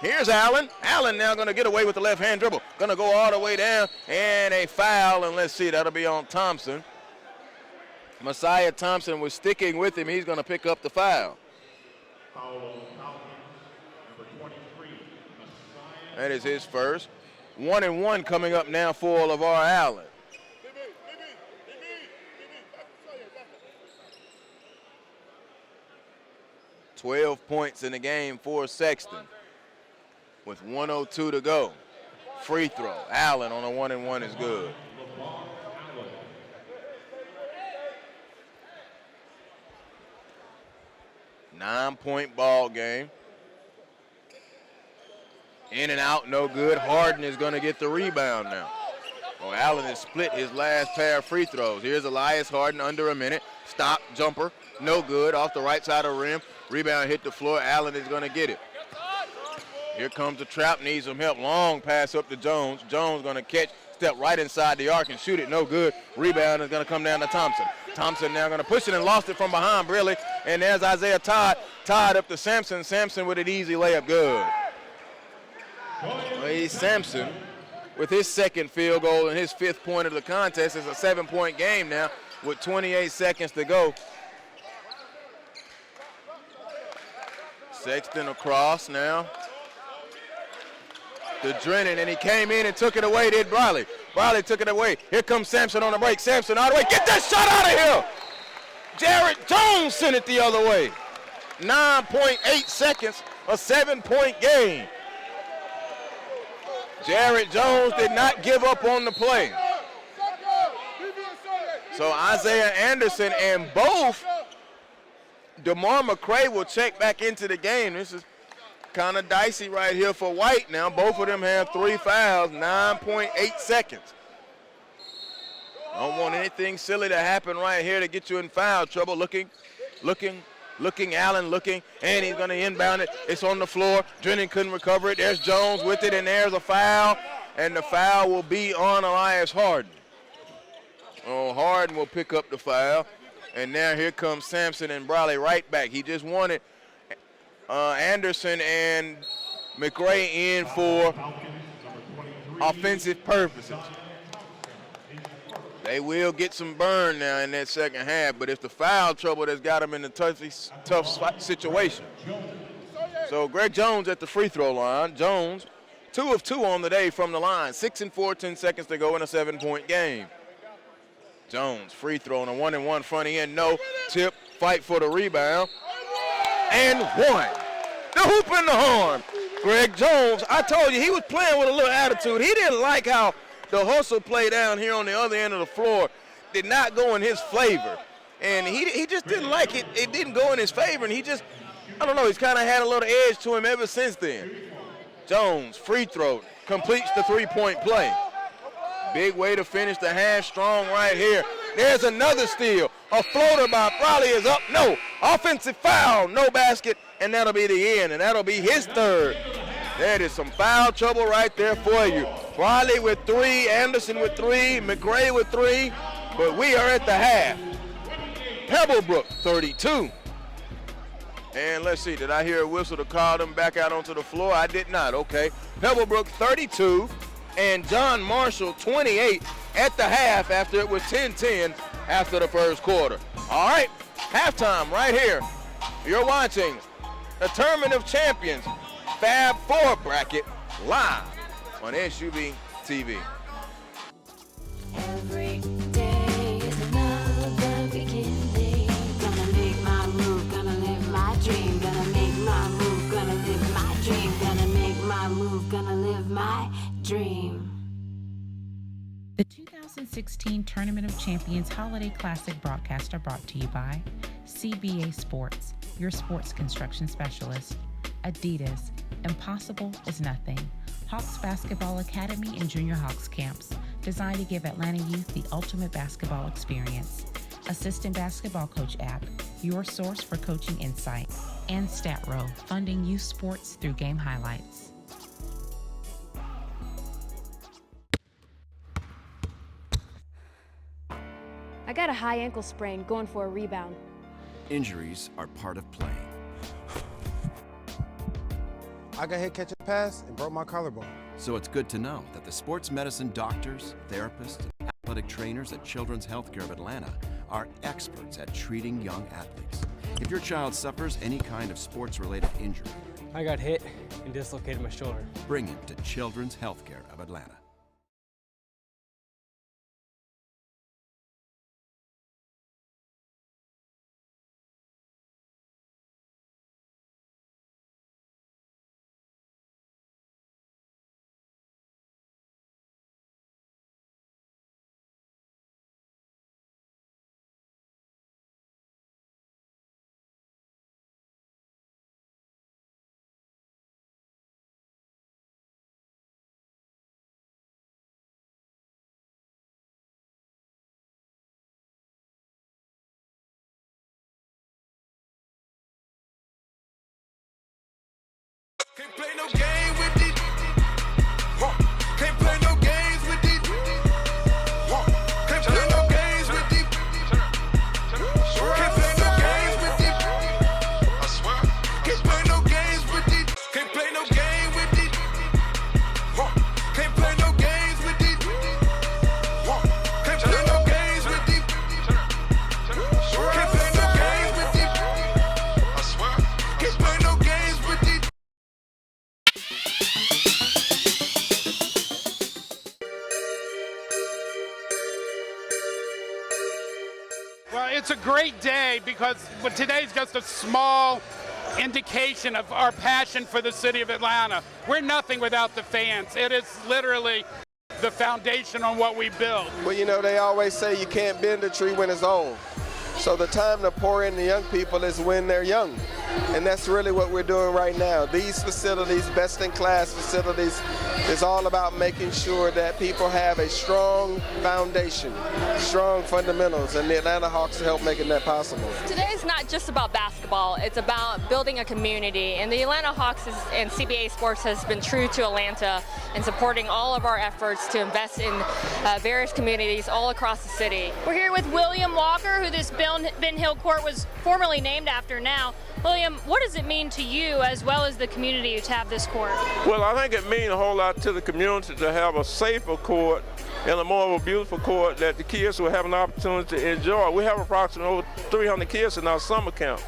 Here's Allen. Allen now going to get away with the left-hand dribble. Going to go all the way down, and a foul, and let's see, that'll be on Thompson. Messiah Thompson was sticking with him. He's going to pick up the foul. That is his first. 1-and-1 coming up now for LeVar Allen. $12 points in the game for Sexton with 1:02 to go. Free throw. Allen on a 1-and-1 is good. Nine-point ball game. In and out, no good. Harden is going to get the rebound now. Well, Allen has split his last pair of free throws. Here's Elias Harden under a minute. Stop, jumper, no good. Off the right side of the rim. Rebound hit the floor. Allen is going to get it. Here comes the trap, needs some help. Long pass up to Jones. Jones going to catch, step right inside the arc and shoot it, no good. Rebound is going to come down to Thompson. Thompson now going to push it and lost it from behind, really. And there's Isaiah Todd up to Sampson. Sampson with an easy layup, good. Well, Sampson with his second field goal and his 5th point of the contest. It's a 7-point game now with 28 seconds to go. Sexton across now. To Drennan, and he came in and took it away, did Briley. Briley took it away. Here comes Sampson on the break. Sampson all the way. Get that shot out of here! Jarrett Jones sent it the other way. 9.8 seconds, a 7-point game. Jarrett Jones did not give up on the play. So Isaiah Anderson and both DeMar McCray will check back into the game. This is kind of dicey right here for White now. Both of them have 3 fouls, 9.8 seconds. Don't want anything silly to happen right here to get you in foul trouble. Looking, Allen looking, and he's going to inbound it. It's on the floor. Drennan couldn't recover it. There's Jones with it, and there's a foul, and the foul will be on Elias Harden. Oh, Harden will pick up the foul, and now here comes Sampson and Briley right back. He just wanted Anderson and McRae in for offensive purposes. They will get some burn now in that second half, but it's the foul trouble that's got them in a tough situation. So Greg Jones at the free throw line. Jones, 2 of 2 on the day from the line. 6 and 4, 10 seconds to go in a 7-point game. Jones, free throw on a 1-and-1 front end. No, tip, fight for the rebound. And 1. The hoop in the horn. Greg Jones, I told you, he was playing with a little attitude. He didn't like how the hustle play down here on the other end of the floor did not go in his favor. And he just didn't like it. It didn't go in his favor, and he just, I don't know, he's kind of had a little edge to him ever since then. Jones, free throw, completes the 3-point play. Big way to finish the half strong right here. There's another steal. A floater by Briley is up. No. Offensive foul. No basket. And that'll be the end. And that'll be his 3rd. That is some foul trouble right there for you. Briley with 3. Anderson with 3. McRae with 3. But we are at the half. Pebblebrook 32. And let's see. Did I hear a whistle to call them back out onto the floor? I did not. Okay. Pebblebrook 32. And John Marshall 28 at the half after it was 10-10 after the first quarter. All right, halftime right here. You're watching the Tournament of Champions Fab 4 bracket live on SUVtv. Every day is another beginning. Gonna make my move, gonna live my dream. Gonna make my move, gonna live my dream. Gonna make my move, gonna live my dream. The 2016 Tournament of Champions Holiday Classic broadcasts are brought to you by CBA Sports, your sports construction specialist, Adidas, Impossible is Nothing, Hawks Basketball Academy and Junior Hawks Camps, designed to give Atlanta youth the ultimate basketball experience, Assistant Basketball Coach app, your source for coaching insight, and StatRow, funding youth sports through game highlights. I got a high ankle sprain going for a rebound. Injuries are part of playing. I got hit catching a pass and broke my collarbone. So it's good to know that the sports medicine doctors, therapists, and athletic trainers at Children's Healthcare of Atlanta are experts at treating young athletes. If your child suffers any kind of sports-related injury, I got hit and dislocated my shoulder. bring him to Children's Healthcare of Atlanta. Can't play no game with these. Can't play no games with these. Can't play no games with these. Can't play no games with these. I swear. Can't play no games with these. Can't play no game with these. Can't play no games with these. Can't play no games with these. Can't play no games with these. I swear. Can't play no games with these. Well, it's a great day because today's just a small indication of our passion for the city of Atlanta. We're nothing without the fans. It is literally the foundation on what we build. Well, you know, they always say you can't bend a tree when it's old. So the time to pour in the young people is when they're young. And that's really what we're doing right now. These facilities, best-in-class facilities, is all about making sure that people have a strong foundation, strong fundamentals, and the Atlanta Hawks help making that possible. Today is not just about basketball, it's about building a community, and the Atlanta Hawks and CBA Sports has been true to Atlanta in supporting all of our efforts to invest in various communities all across the city. We're here with William Walker, who this Ben Hill Court was formerly named after now. William, what does it mean to you as well as the community to have this court? Well, I think it means a whole lot to the community to have a safer court and a more of a beautiful court that the kids will have an opportunity to enjoy. We have approximately over 300 kids in our summer camp,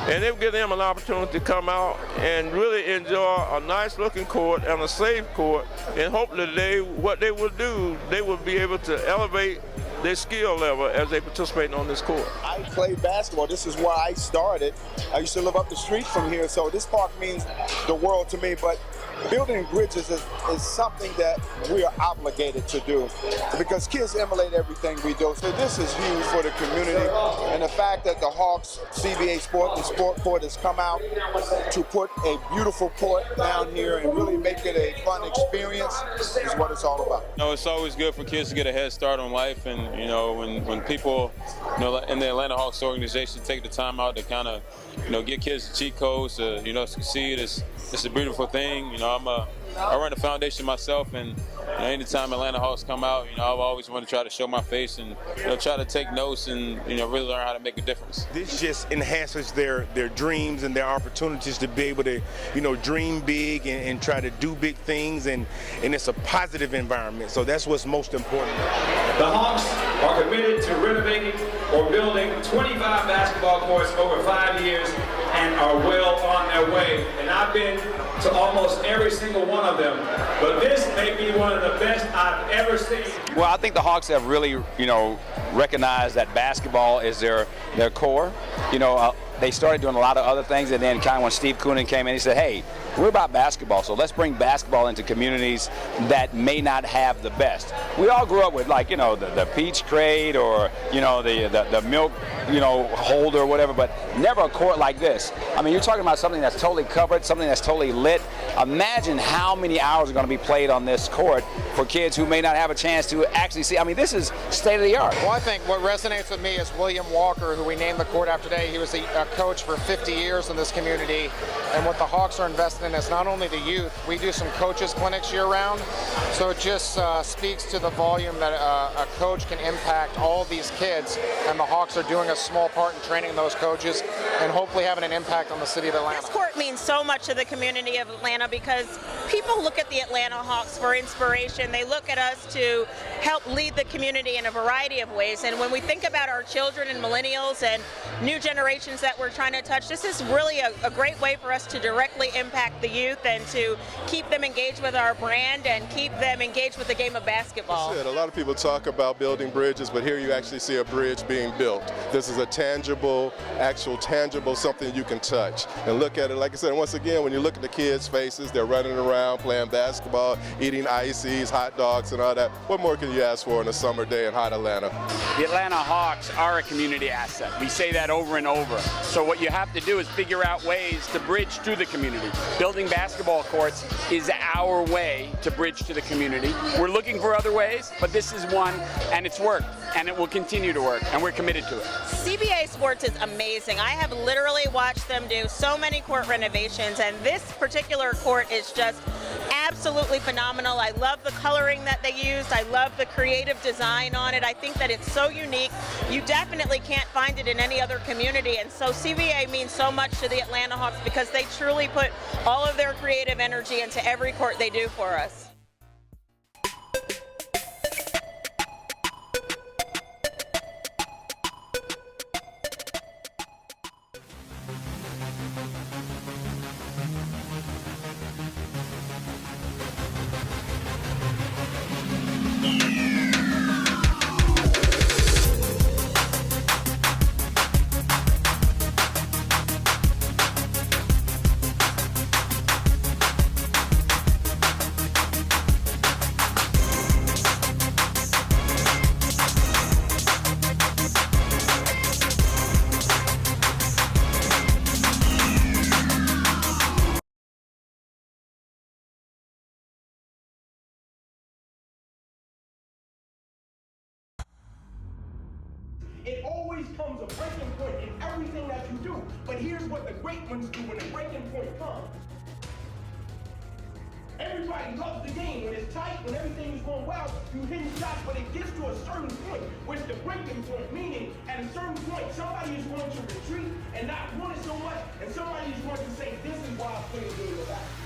and it will give them an opportunity to come out and really enjoy a nice looking court and a safe court, and hopefully what they will do, they will be able to elevate their skill level as they participate on this court. I played basketball. This is where I started. I used to live up the street from here, so this park means the world to me. But building bridges is something that we are obligated to do because kids emulate everything we do. So this is huge for the community, and the fact that the Hawks CBA Sport Court has come out to put a beautiful court down here and really make it a fun experience is what it's all about. You know, it's always good for kids to get a head start on life, and you know, when people, you know, in the Atlanta Hawks organization take the time out to kind of, you know, get kids cheat codes to, you know, succeed, it's a beautiful thing. You know, I run a foundation myself, and you know, anytime Atlanta Hawks come out, you know, I've always want to try to show my face and, you know, try to take notes and, you know, really learn how to make a difference. This just enhances their dreams and their opportunities to be able to, you know, dream big and try to do big things, and it's a positive environment. So that's what's most important. The Hawks are committed to renovating or building 25 basketball courts over 5 years and are well on their way. And I've been to almost every single one of them, but this may be one of the best I've ever seen. Well, I think the Hawks have really, you know, recognized that basketball is their core. You know, they started doing a lot of other things, and then kind of when Steve Koonin came in, he said, hey, we're about basketball, so let's bring basketball into communities that may not have the best. We all grew up with, like, you know, the peach crate or, you know, the milk, you know, holder or whatever, but never a court like this. I mean, you're talking about something that's totally covered, something that's totally lit. Imagine how many hours are going to be played on this court for kids who may not have a chance to actually see. I mean, this is state of the art. Well, I think what resonates with me is William Walker, who we named the court after today. He was the coach for 50 years in this community, and what the Hawks are investing in is not only the youth. We do some coaches clinics year-round, so it just speaks to the volume that a coach can impact all these kids, and the Hawks are doing a small part in training those coaches and hopefully having an impact on the city of Atlanta. This court means so much to the community of Atlanta because people look at the Atlanta Hawks for inspiration. They look at us to help lead the community in a variety of ways, and when we think about our children and millennials and new generations that we're trying to touch, this is really a great way for us to directly impact the youth and to keep them engaged with our brand and keep them engaged with the game of basketball. That's it. A lot of people talk about building bridges, but here you actually see a bridge being built. This is a tangible, actual tangible, something you can touch and look at it. Like I said, once again, when you look at the kids' faces, they're running around, playing basketball, eating ices, hot dogs, and all that. What more can you ask for on a summer day in hot Atlanta? The Atlanta Hawks are a community asset. We say that over and over. So what you have to do is figure out ways to bridge to the community. Building basketball courts is our way to bridge to the community. We're looking for other ways, but this is one, and it's worked, and it will continue to work, and we're committed to it. CBA Sports is amazing. I have literally watched them do so many court renovations, and this particular court is just absolutely phenomenal. I love the coloring that they used. I love the creative design on it. I think that it's so unique. You definitely can't find it in any other community, and so CBA means so much to the Atlanta Hawks because they truly put all of their creative energy into every court they do for us. It always comes a breaking point in everything that you do. But here's what the great ones do when the breaking point comes. Everybody loves the game. When it's tight, when everything's going well, you hit shots, but it gets to a certain point, which the breaking point, meaning at a certain point, somebody is going to retreat and not want it so much, and somebody is going to say, this is why I play the game of basketball.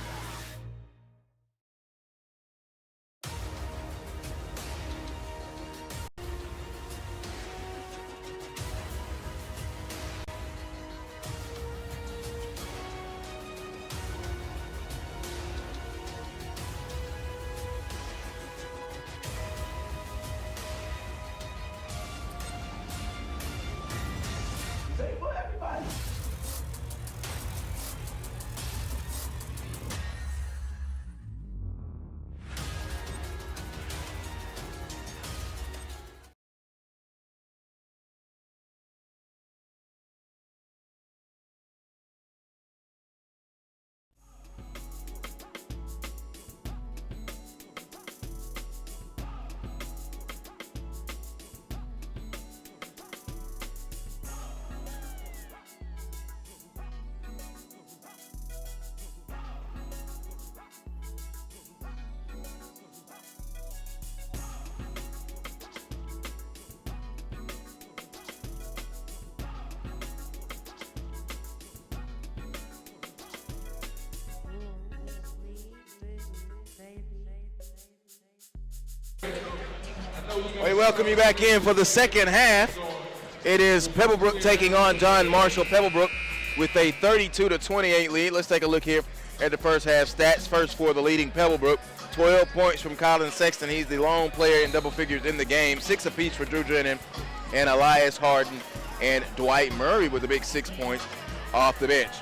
Say for everybody. We welcome you back in for the second half. It is Pebblebrook taking on John Marshall. Pebblebrook with a 32-28 lead. Let's take a look here at the first half stats. First for the leading Pebblebrook, 12 points from Colin Sexton. He's the lone player in double figures in the game. 6 apiece for Drew Drennan and Elias Harden and Dwight Murray with a big 6 points off the bench.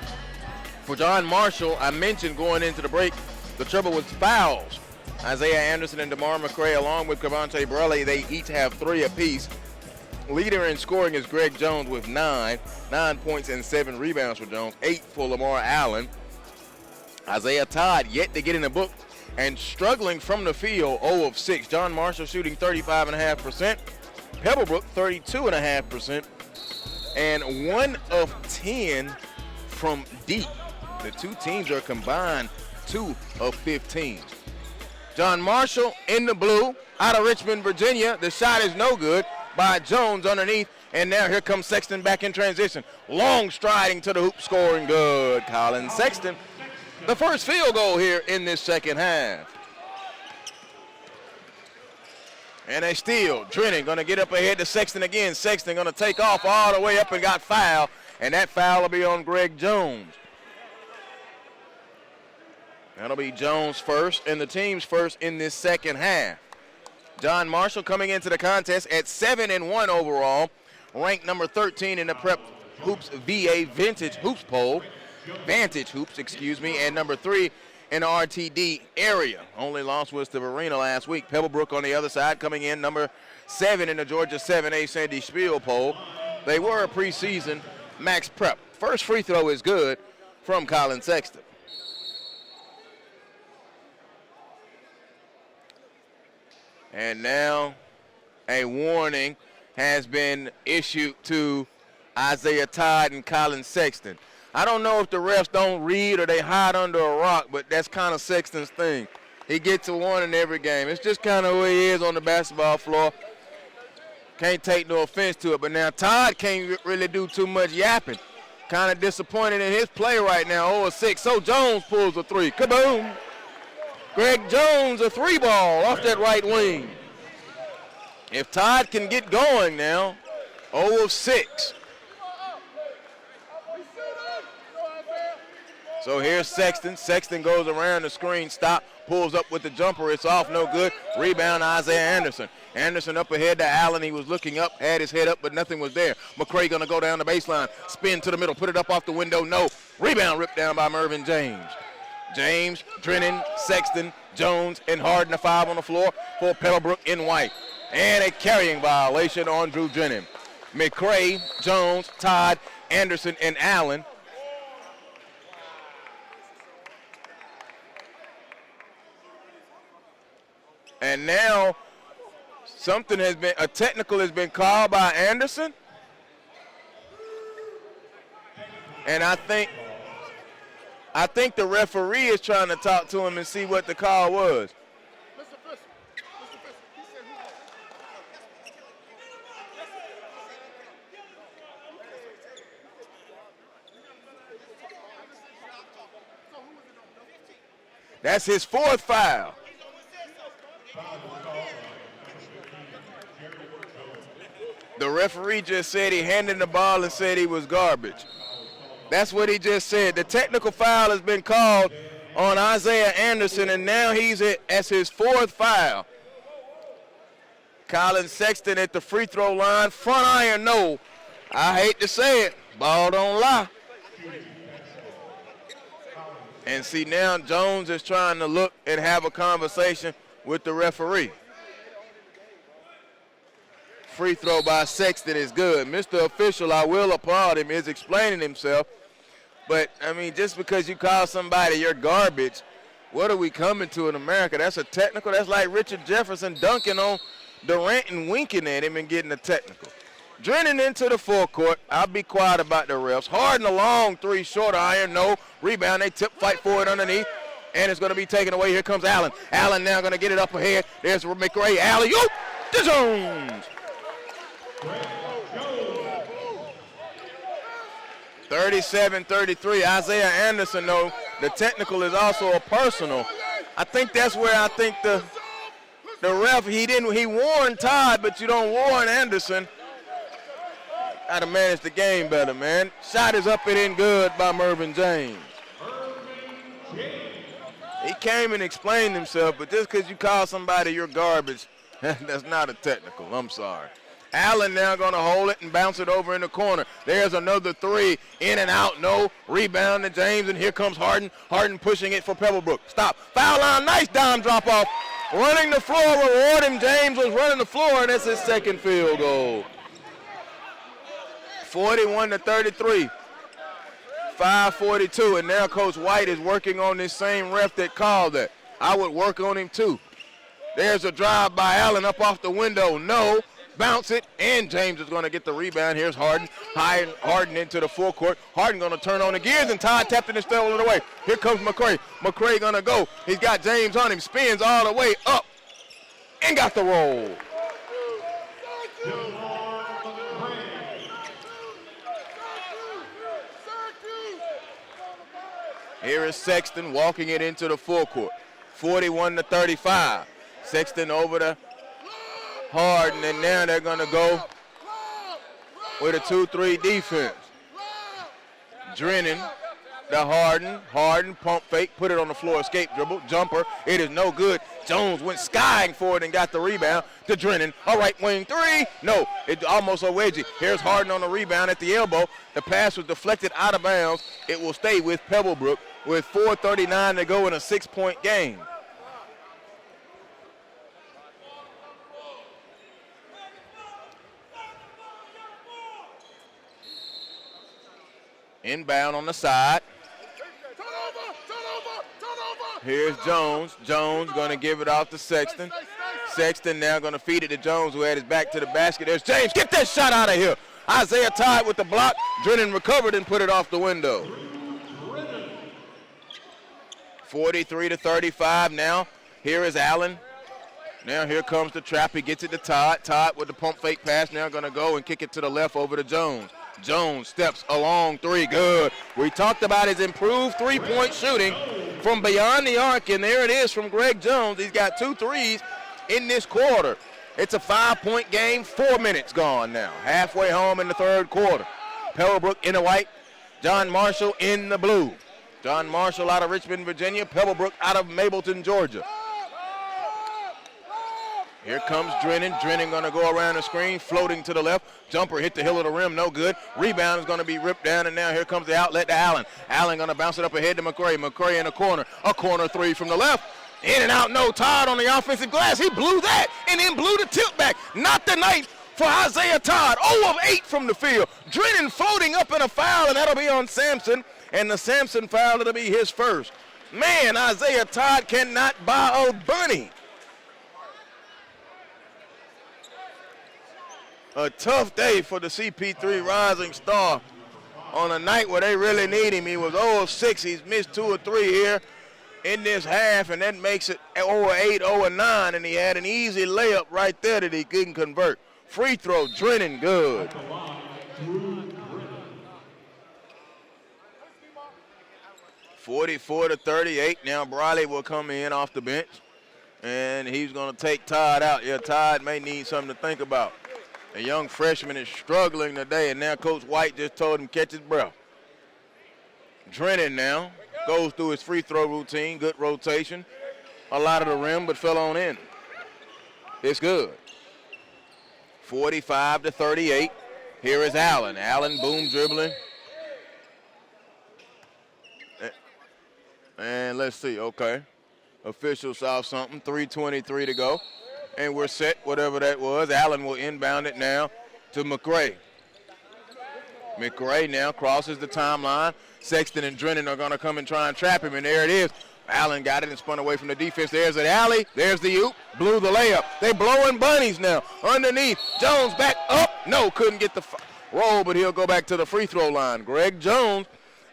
For John Marshall, I mentioned going into the break, the trouble with fouls. Isaiah Anderson and DeMar McRae, along with Cavante Burley, they each have 3 apiece. Leader in scoring is Greg Jones with 9 points and 7 rebounds for Jones, 8 for Lamar Allen. Isaiah Todd yet to get in the book and struggling from the field, 0 of 6. John Marshall shooting 35.5%. Pebblebrook 32.5%. and 1 of 10 from deep. The two teams are combined 2 of 15. John Marshall in the blue out of Richmond, Virginia. The shot is no good by Jones underneath. And now here comes Sexton back in transition. Long striding to the hoop, scoring good. Colin Sexton, the first field goal here in this second half. And a steal. Drennan going to get up ahead to Sexton again. Sexton going to take off all the way up and got fouled. And that foul will be on Greg Jones. That'll be Jones first and the team's first in this second half. John Marshall coming into the contest at 7-1 overall, ranked number 13 in the Prep Hoops VA Vantage Hoops poll, and number 3 in the RTD area. Only loss was to Verena last week. Pebblebrook on the other side coming in number 7 in the Georgia 7A Sandy Spiel poll. They were a preseason max prep. First free throw is good from Colin Sexton. And now a warning has been issued to Isaiah Todd and Colin Sexton. I don't know if the refs don't read or they hide under a rock, but that's kind of Sexton's thing. He gets a warning every game. It's just kind of who he is on the basketball floor. Can't take no offense to it, but now Todd can't really do too much yapping. Kind of disappointed in his play right now, 0-6. So Jones pulls a 3. Kaboom! Greg Jones, a 3 ball off that right wing. If Todd can get going now, 0-6. So here's Sexton. Sexton goes around the screen, stop, pulls up with the jumper. It's off, no good. Rebound, Isaiah Anderson. Anderson up ahead to Allen. He was looking up, had his head up, but nothing was there. McCray going to go down the baseline, spin to the middle, put it up off the window, no. Rebound ripped down by Mervyn James. James, Drennan, Sexton, Jones, and Harden, a 5 on the floor for Pebblebrook in white. And a carrying violation on Drew Drennan. McCray, Jones, Todd, Anderson, and Allen. And now a technical has been called by Anderson. And I think the referee is trying to talk to him and see what the call was. That's his 4th foul. The referee just said he handed the ball and said he was garbage. That's what he just said. The technical foul has been called on Isaiah Anderson, and now he's at his 4th foul. Colin Sexton at the free throw line. Front iron, no. I hate to say it. Ball don't lie. And see, now Jones is trying to look and have a conversation with the referee. Free throw by Sexton is good. Mr. Official, I will applaud him, is explaining himself. But, I mean, just because you call somebody your garbage, what are we coming to in America? That's a technical. That's like Richard Jefferson dunking on Durant and winking at him and getting a technical. Drennan into the forecourt. I'll be quiet about the refs. Harden a long 3, short iron, no. Rebound, they tip, fight for it underneath. And it's going to be taken away. Here comes Allen. Allen now going to get it up ahead. There's McRae. Alley-oop to Jones. 37-33. Isaiah Anderson, though, the technical is also a personal. I think that's where I think the ref, he warned Todd, but you don't warn Anderson. Got to manage the game better, man. Shot is up and in good by Mervyn James. He came and explained himself, but just because you call somebody your garbage, that's not a technical. I'm sorry. Allen now going to hold it and bounce it over in the corner. There's another 3. In and out, no. Rebound to James, and here comes Harden. Harden pushing it for Pebblebrook. Stop. Foul line, nice down drop off. Running the floor, reward him. James was running the floor, and that's his 2nd field goal. 41-33. 5:42, and now Coach White is working on this same ref that called that. I would work on him too. There's a drive by Allen up off the window. No. bounce it, and James is going to get the rebound. Here's Harden. Harden into the forecourt. Harden going to turn on the gears, and Todd tapped it and stole it away. Here comes McCray. McCray going to go. He's got James on him. Spins all the way up and got the roll. Here is Sexton walking it into the forecourt. 41-35. Sexton over to Harden, and now they're going to go with a 2-3 defense. Drennan to Harden. Harden, pump fake, put it on the floor, escape dribble, jumper. It is no good. Jones went skying for it and got the rebound to Drennan. A right wing three. No, it almost a wedgie. Here's Harden on the rebound at the elbow. The pass was deflected out of bounds. It will stay with Pebblebrook with 4:39 to go in a 6-point game. Inbound on the side. Here's Jones. Jones going to give it off to Sexton. Sexton now going to feed it to Jones, who had his back to the basket. There's James. Get that shot out of here. Isaiah Todd with the block. Drennan recovered and put it off the window. 43-35 now. Here is Allen. Now here comes the trap. He gets it to Todd. Todd with the pump fake pass now going to go and kick it to the left over to Jones. Jones steps a long three. Good. We talked about his improved three-point shooting from beyond the arc, and there it is from Greg Jones. He's got 2 threes in this quarter. It's a 5-point game. 4 minutes gone now. Halfway home in the third quarter. Pebblebrook in the white. John Marshall in the blue. John Marshall out of Richmond, Virginia. Pebblebrook out of Mableton, Georgia. Here comes Drennan. Drennan going to go around the screen, floating to the left. Jumper hit the hill of the rim, no good. Rebound is going to be ripped down, and now here comes the outlet to Allen. Allen going to bounce it up ahead to McCray. McCray in the corner. A corner three from the left. In and out, no. Todd on the offensive glass. He blew that and then blew the tip back. Not the night for Isaiah Todd. 0 of 8 from the field. Drennan floating up in a foul, and that'll be on Sampson. And the Sampson foul, it'll be his first. Man, Isaiah Todd cannot buy a bunny. A tough day for the CP3 Rising Star on a night where they really need him. He was 0 of 6. He's missed 2 or 3 here in this half, and that makes it 0 of 8, 0 of 9, and he had an easy layup right there that he couldn't convert. Free throw, Drennan, good. (44-38). Now Briley will come in off the bench, and he's going to take Todd out. Yeah, Todd may need something to think about. A young freshman is struggling today, and now Coach White just told him catch his breath. Drennan now goes through his free throw routine. Good rotation. A lot of the rim, but fell on in. It's good. 45-38. Here is Allen. Allen, boom, dribbling. And let's see, okay. Official saw something, 3:23 to go. And we're set, whatever that was. Allen will inbound it now to McCray. McCray now crosses the timeline. Sexton and Drennan are going to come and try and trap him, and there it is. Allen got it and spun away from the defense. There's an alley. There's the oop. Blew the layup. They blowing bunnies now. Underneath. Jones back up. No, couldn't get the roll, but he'll go back to the free throw line. Greg Jones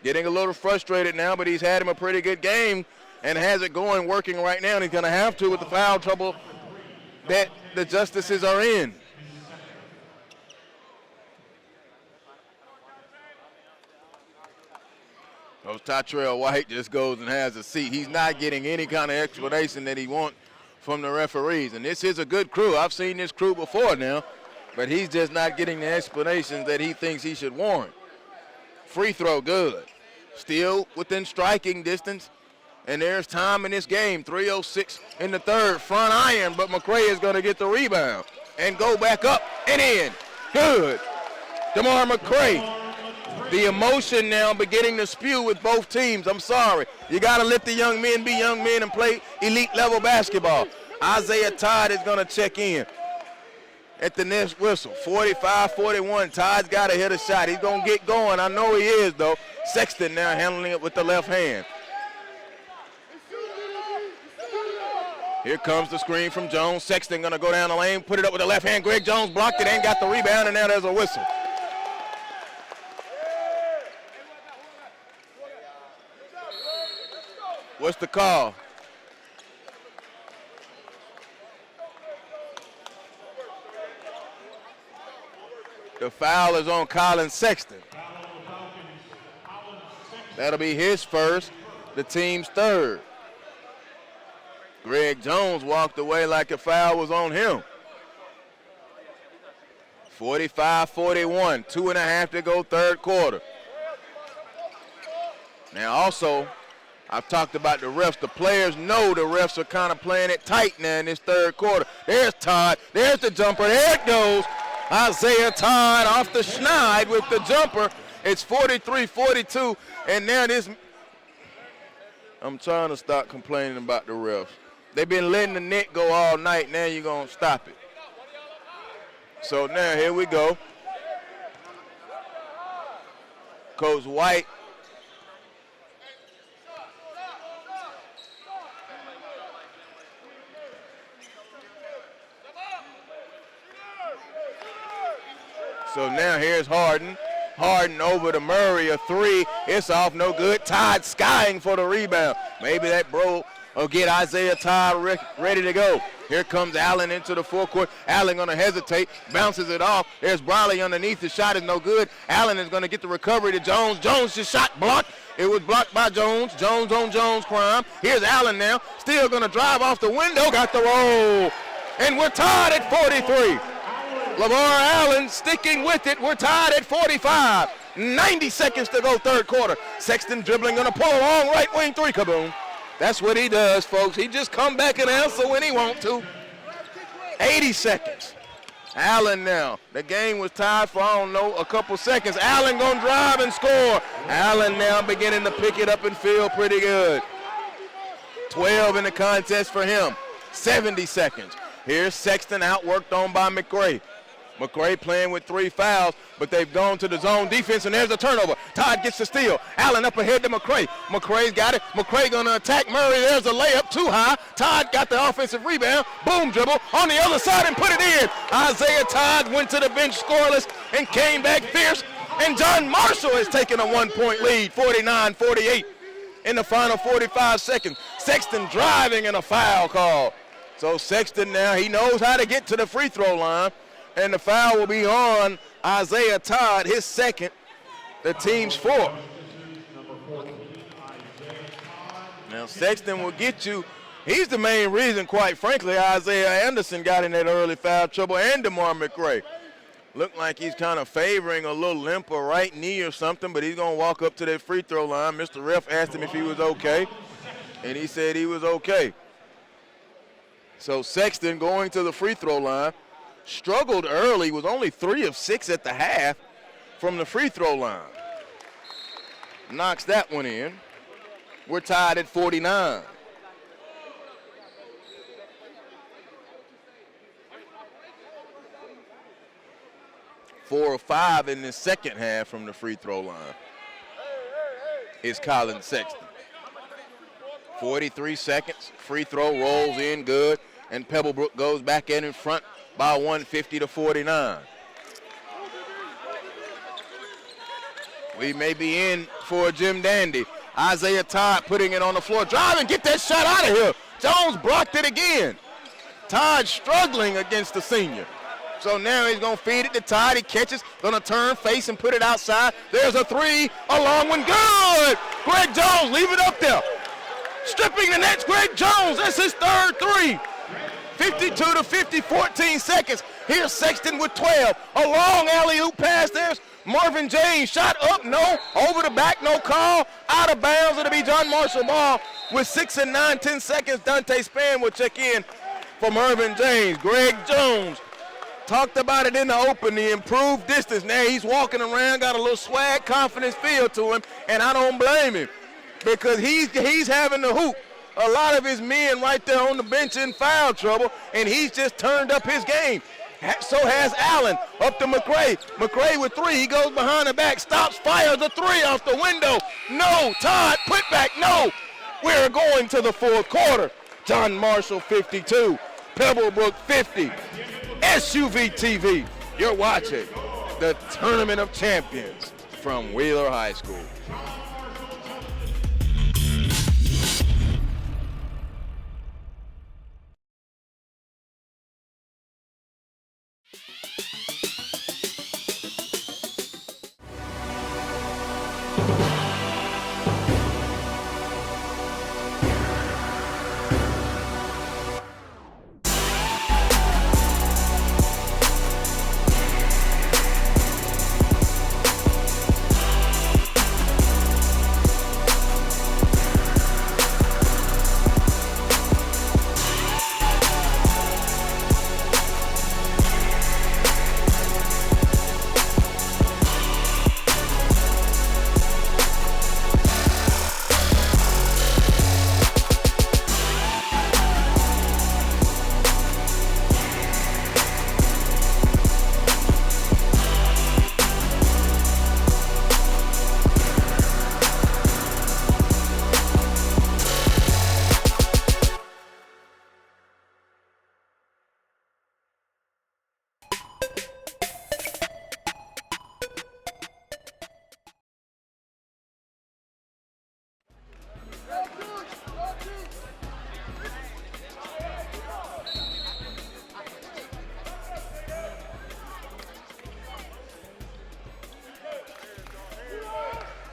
getting a little frustrated now, but he's had him a pretty good game and has it going, working right now, and he's going to have to with the foul trouble that the Justices are in. Coach Tatrell White just goes and has a seat. He's not getting any kind of explanation that he wants from the referees. And this is a good crew. I've seen this crew before now, but he's just not getting the explanations that he thinks he should warrant. Free throw, good. Still within striking distance. And there's time in this game, 3:06 in the third, front iron, but McCray is going to get the rebound and go back up and in. Good. DeMar McCray. The emotion now beginning to spew with both teams. I'm sorry. You got to let the young men be young men and play elite level basketball. Isaiah Todd is going to check in at the next whistle. 45-41. Todd's got to hit a shot. He's going to get going. I know he is, though. Sexton now handling it with the left hand. Here comes the screen from Jones. Sexton gonna go down the lane, put it up with the left hand. Greg Jones blocked it and got the rebound, and now there's a whistle. What's the call? The foul is on Colin Sexton. That'll be his first, the team's third. Greg Jones walked away like the foul was on him. 45-41, 2.5 to go, third quarter. Now also, I've talked about the refs. The players know the refs are kind of playing it tight now in this third quarter. There's Todd, there's the jumper, there it goes. Isaiah Todd off the schneid with the jumper. It's 43-42, and now this, I'm trying to stop complaining about the refs. They've been letting the net go all night. Now you're going to stop it. So now here we go. Coach White. So now here's Harden. Harden over to Murray, a three. It's off, no good. Todd skying for the rebound. Maybe that bro will get Isaiah Todd ready to go. Here comes Allen into the forecourt. Allen gonna hesitate, bounces it off. There's Briley underneath. The shot is no good. Allen is gonna get the recovery to Jones. Jones just shot blocked. It was blocked by Jones. Jones on Jones crime. Here's Allen now. Still gonna drive off the window. Got the roll. And we're tied at 43. LeVar Allen sticking with it. We're tied at 45. 90 seconds to go, third quarter. Sexton dribbling, gonna pull a long right wing three, kaboom. That's what he does, folks. He just come back and answer when he want to. 80 seconds. Allen now. The game was tied for, I don't know, a couple seconds. Allen gonna drive and score. Allen now beginning to pick it up and feel pretty good. 12 in the contest for him. 70 seconds. Here's Sexton outworked on by McRae. McRae playing with 3 fouls, but they've gone to the zone defense, and there's a turnover. Todd gets the steal. Allen up ahead to McRae. McRae's got it. McRae gonna attack Murray. There's a layup too high. Todd got the offensive rebound. Boom dribble on the other side and put it in. Isaiah Todd went to the bench scoreless and came back fierce. And John Marshall has taken a 1-point lead, 49-48 in the final 45 seconds. Sexton driving and a foul call. So Sexton now, he knows how to get to the free throw line. And the foul will be on Isaiah Todd, his second, the team's fourth. Now Sexton will get you. He's the main reason, quite frankly, Isaiah Anderson got in that early foul trouble, and DeMar McRae. Looked like he's kind of favoring a little limp or right knee or something, but he's going to walk up to that free throw line. Mr. Ref asked him if he was okay, and he said he was okay. So Sexton going to the free throw line. Struggled early, was only 3 of 6 at the half from the free throw line. Knocks that one in. We're tied at 49. Four of 5 in the second half from the free throw line is Colin Sexton. 43 seconds, free throw rolls in good, and Pebblebrook goes back in front by 150-49. We may be in for a Jim Dandy. Isaiah Todd putting it on the floor. Drive and get that shot out of here. Jones blocked it again. Todd struggling against the senior. So now he's going to feed it to Todd. He catches, going to turn, face, and put it outside. There's a three, a long one, good. Greg Jones, leave it up there. Stripping the nets, Greg Jones, that's his third three. 52-50, 14 seconds. Here's Sexton with 12. A long alley-oop pass. There's Marvin James. Shot up, no. Over the back, no call. Out of bounds. It'll be John Marshall ball with 6 and 9, 10 seconds. Dante Spann will check in for Marvin James. Greg Jones talked about it in the open, the improved distance. Now he's walking around, got a little swag, confidence feel to him, and I don't blame him because he's having the hoop. A lot of his men right there on the bench in foul trouble, and he's just turned up his game. So has Allen. Up to McRae. McRae with 3. He goes behind the back, stops, fires a 3 off the window. No. Todd, put back, no. We're going to the fourth quarter. John Marshall 52, Pebblebrook 50. SUVtv, you're watching the Tournament of Champions from Wheeler High School.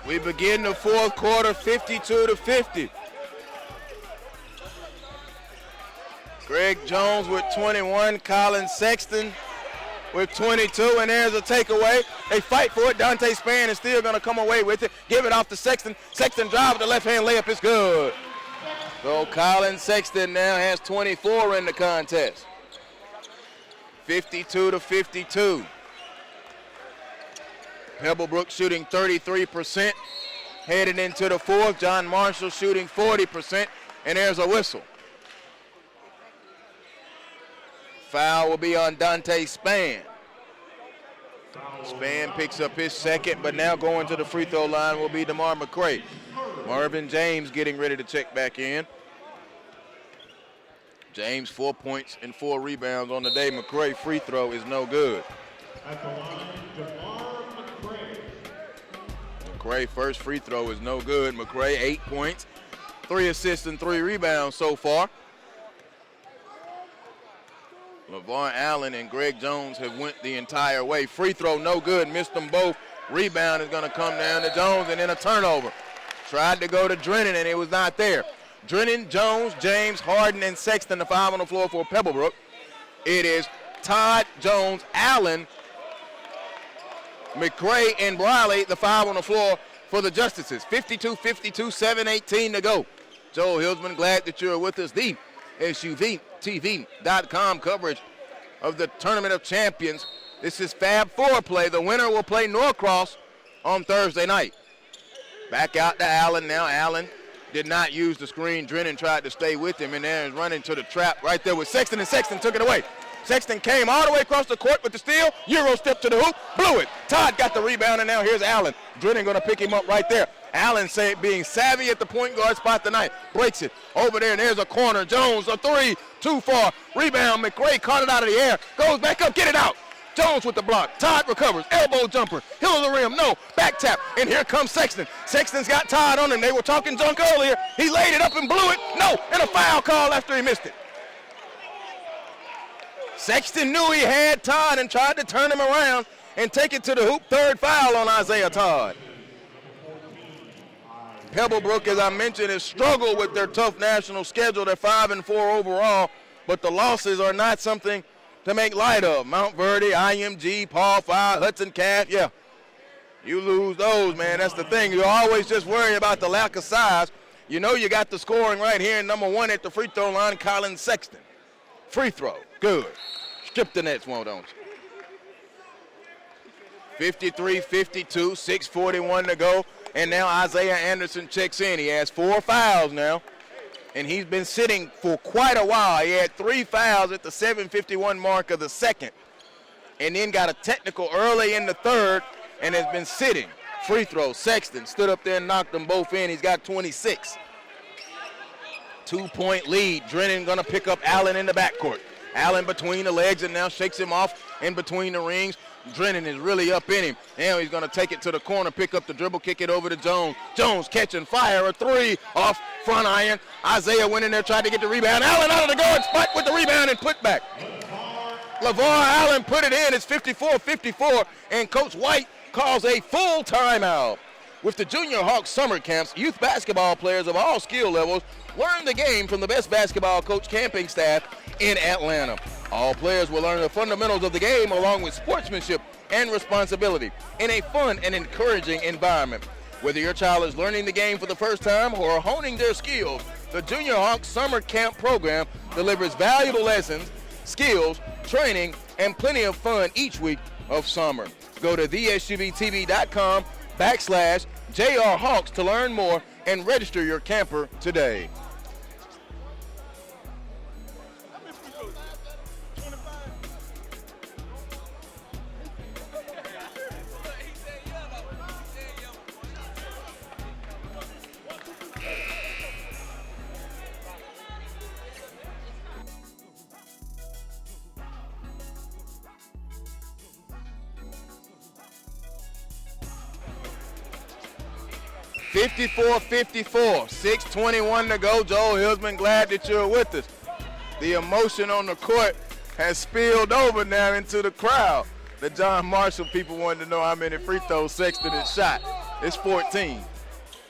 We begin the fourth quarter 52-50. Greg Jones with 21, Colin Sexton with 22, and there's a takeaway. They fight for it. Dante Spann is still going to come away with it. Give it off to Sexton. Sexton drive with the left-hand layup. It's good. So Colin Sexton now has 24 in the contest. 52-52. Pebblebrook shooting 33% heading into the fourth. John Marshall shooting 40%, and there's a whistle. Foul will be on Dante Spann. Spann picks up his second, but now going to the free throw line will be DeMar McCray. Marvin James getting ready to check back in. James 4 points and 4 rebounds on the day. McCray free throw is no good. At the line, DeMar McCray. McCray first free throw is no good. McCray 8 points, 3 assists and 3 rebounds so far. LeVar Allen and Greg Jones have went the entire way. Free throw no good, missed them both. Rebound is gonna come down to Jones, and then a turnover. Tried to go to Drennan and it was not there. Drennan, Jones, James, Harden, and Sexton, the 5 on the floor for Pebblebrook. It is Todd, Jones, Allen, McCray, and Briley, the 5 on the floor for the Justices. 52-52, 7:18 to go. Joel Hilsman, glad that you're with us. The SUVtv.com coverage of the Tournament of Champions. This is Fab 4 play. The winner will play Norcross on Thursday night. Back out to Allen now. Allen did not use the screen. Drennan tried to stay with him, and there is running to the trap right there with Sexton, and Sexton took it away. Sexton came all the way across the court with the steal. Euro step to the hoop, blew it. Todd got the rebound, and now here's Allen. Drennan going to pick him up right there. Allen being savvy at the point guard spot tonight. Breaks it over there, and there's a corner. Jones, a 3, too far. Rebound, McCray caught it out of the air. Goes back up, get it out. Jones with the block. Todd recovers. Elbow jumper. Hill of the rim. No. Back tap. And here comes Sexton. Sexton's got Todd on him. They were talking junk earlier. He laid it up and blew it. No. And a foul call after he missed it. Sexton knew he had Todd and tried to turn him around and take it to the hoop. Third foul on Isaiah Todd. Pebblebrook, as I mentioned, has struggled with their tough national schedule. They're 5-4 overall, but the losses are not something to make light of. Mount Verde, IMG, Paul Fire, Hudson Calf, yeah. You lose those, man. That's the thing. You always just worry about the lack of size. You know you got the scoring right here. Number 1 at the free throw line, Colin Sexton. Free throw, good. Strip the nets, don't you? 53-52, 6:41 to go. And now Isaiah Anderson checks in. He has 4 fouls now. And he's been sitting for quite a while. He had 3 fouls at the 7:51 mark of the second. And then got a technical early in the third and has been sitting. Free throw, Sexton stood up there and knocked them both in. He's got 26. 2-point lead. Drennan gonna pick up Allen in the backcourt. Allen between the legs and now shakes him off in between the rings. Drennan is really up in him. Now he's gonna take it to the corner, pick up the dribble, kick it over to Jones. Jones catching fire, a three off front iron. Isaiah went in there, tried to get the rebound. Allen out of the guard spot with the rebound and put back. LeVar Allen put it in. It's 54-54, and Coach White calls a full timeout. With the Junior Hawks summer camps, youth basketball players of all skill levels learn the game from the best basketball coach camping staff in Atlanta. All players will learn the fundamentals of the game along with sportsmanship and responsibility in a fun and encouraging environment. Whether your child is learning the game for the first time or honing their skills, the Junior Hawks summer camp program delivers valuable lessons, skills, training, and plenty of fun each week of summer. Go to thesuvtv.com/JR Hawks to learn more and register your camper today. (54-54), 6:21 to go. Joel Hillsman, glad that you're with us. The emotion on the court has spilled over now into the crowd. The John Marshall people wanted to know how many free throws Sexton has shot. It's 14.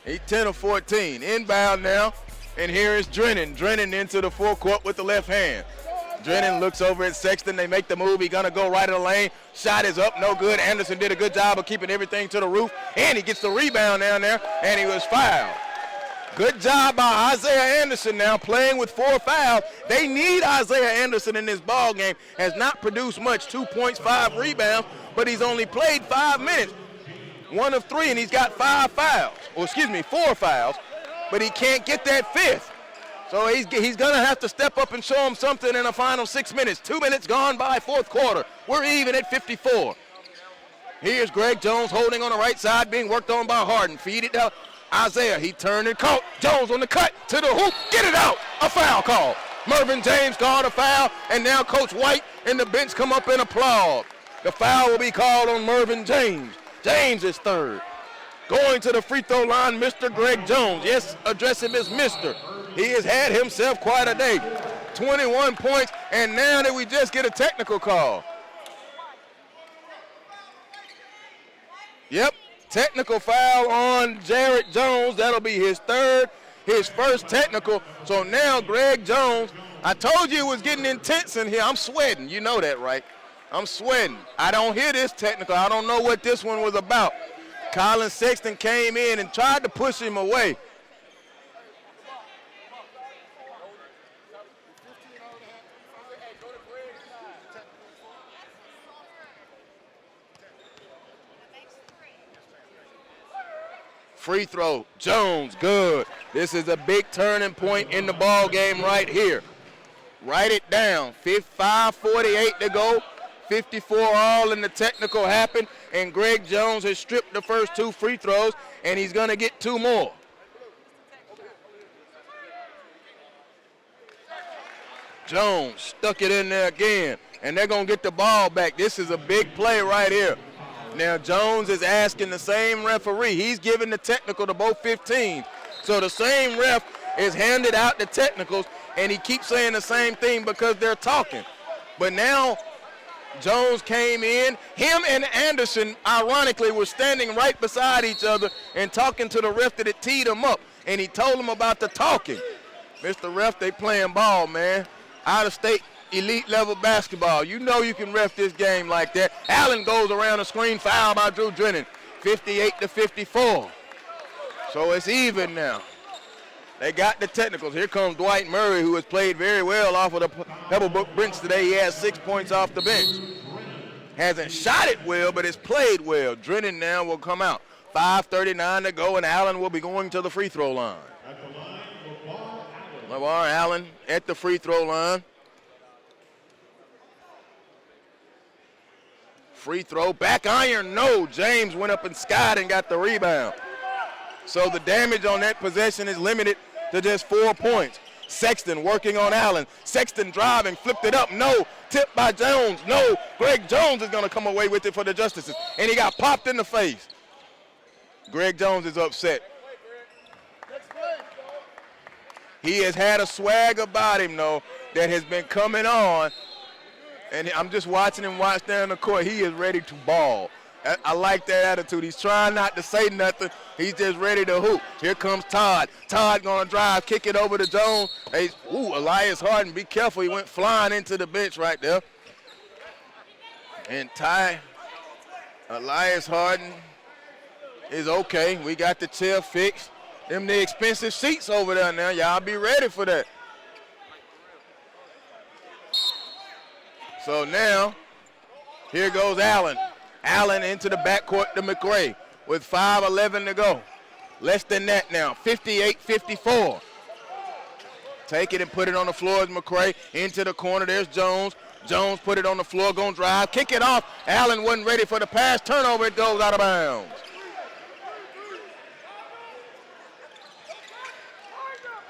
He's 10 of 14. Inbound now, and here is Drennan. Drennan into the forecourt with the left hand. Drennan looks over at Sexton. They make the move. He's going to go right in the lane. Shot is up, no good. Anderson did a good job of keeping everything to the roof, and he gets the rebound down there, and he was fouled. Good job by Isaiah Anderson now playing with 4 fouls. They need Isaiah Anderson in this ball game. Has not produced much, 2 points, 5 rebounds, but he's only played 5 minutes. 1 of 3, and he's got 4 fouls, but he can't get that 5th. So he's going to have to step up and show him something in the final 6 minutes. 2 minutes gone by, fourth quarter. We're even at 54. Here's Greg Jones holding on the right side, being worked on by Harden. Feed it down. Isaiah, he turned and caught. Jones on the cut to the hoop. Get it out. A foul call. Mervyn James called a foul, and now Coach White and the bench come up and applaud. The foul will be called on Mervyn James. James is third. Going to the free throw line, Mr. Greg Jones. Yes, address him as Mr. He has had himself quite a day. 21 points, and now that we just get a technical call. Yep, technical foul on Jarrett Jones. That'll be his third, his first technical. So now Greg Jones, I told you it was getting intense in here. I'm sweating, you know that, right? I'm sweating. I don't hear this technical. I don't know what this one was about. Colin Sexton came in and tried to push him away. Free throw, Jones, good. This is a big turning point in the ball game right here. Write it down, 5:48 to go, 54 all, and the technical happened, and Greg Jones has stripped the first 2 free throws, and he's gonna get 2 more. Jones stuck it in there again, and they're gonna get the ball back. This is a big play right here. Now Jones is asking the same referee. He's giving the technical to both 15s. So the same ref is handed out the technicals, and he keeps saying the same thing because they're talking. But now Jones came in. Him and Anderson, ironically, were standing right beside each other and talking to the ref that had teed him up. And he told him about the talking. Mr. Ref, they playing ball, man. Out-of-state elite level basketball. You know you can ref this game like that. Allen goes around the screen, foul by Drew Drennan. 58-54. So it's even now. They got the technicals. Here comes Dwight Murray, who has played very well off of the Pebblebrook bench today. He has 6 points off the bench. Hasn't shot it well, but has played well. Drennan now will come out. 5:39 to go, and Allen will be going to the free throw line. LeVar Allen at the free throw line. Free throw, back iron, no. James went up and skied and got the rebound. So the damage on that possession is limited to just 4 points. Sexton working on Allen. Sexton driving, flipped it up. No. Tipped by Jones. No. Greg Jones is going to come away with it for the Justices. And he got popped in the face. Greg Jones is upset. He has had a swag about him, though, that has been coming on. And I'm just watching him watch there in the court. He is ready to ball. I like that attitude. He's trying not to say nothing. He's just ready to hoop. Here comes Todd. Todd going to drive, kick it over to Jones. Elias Harden, be careful. He went flying into the bench right there. And Elias Harden is okay. We got the chair fixed. Them the expensive seats over there now. Y'all be ready for that. So now, here goes Allen. Allen into the backcourt to McRae with 5:11 to go. Less than that now, 58-54. Take it and put it on the floor as McRae into the corner. There's Jones. Jones put it on the floor, gonna drive, kick it off. Allen wasn't ready for the pass. Turnover, it goes out of bounds.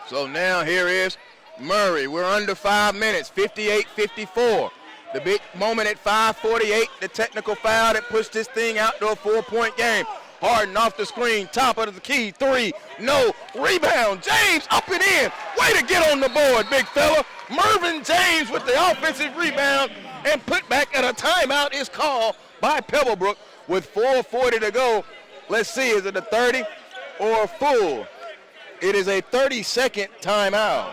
So now here is Murray. We're under 5 minutes, 58-54. The big moment at 5:48, the technical foul that pushed this thing out to a 4-point game. Harden off the screen, top of the key, three, no, rebound. James up and in. Way to get on the board, big fella. Mervyn James with the offensive rebound and put back, and a timeout is called by Pebblebrook with 4:40 to go. Let's see, is it a 30 or a full? It is a 30-second timeout.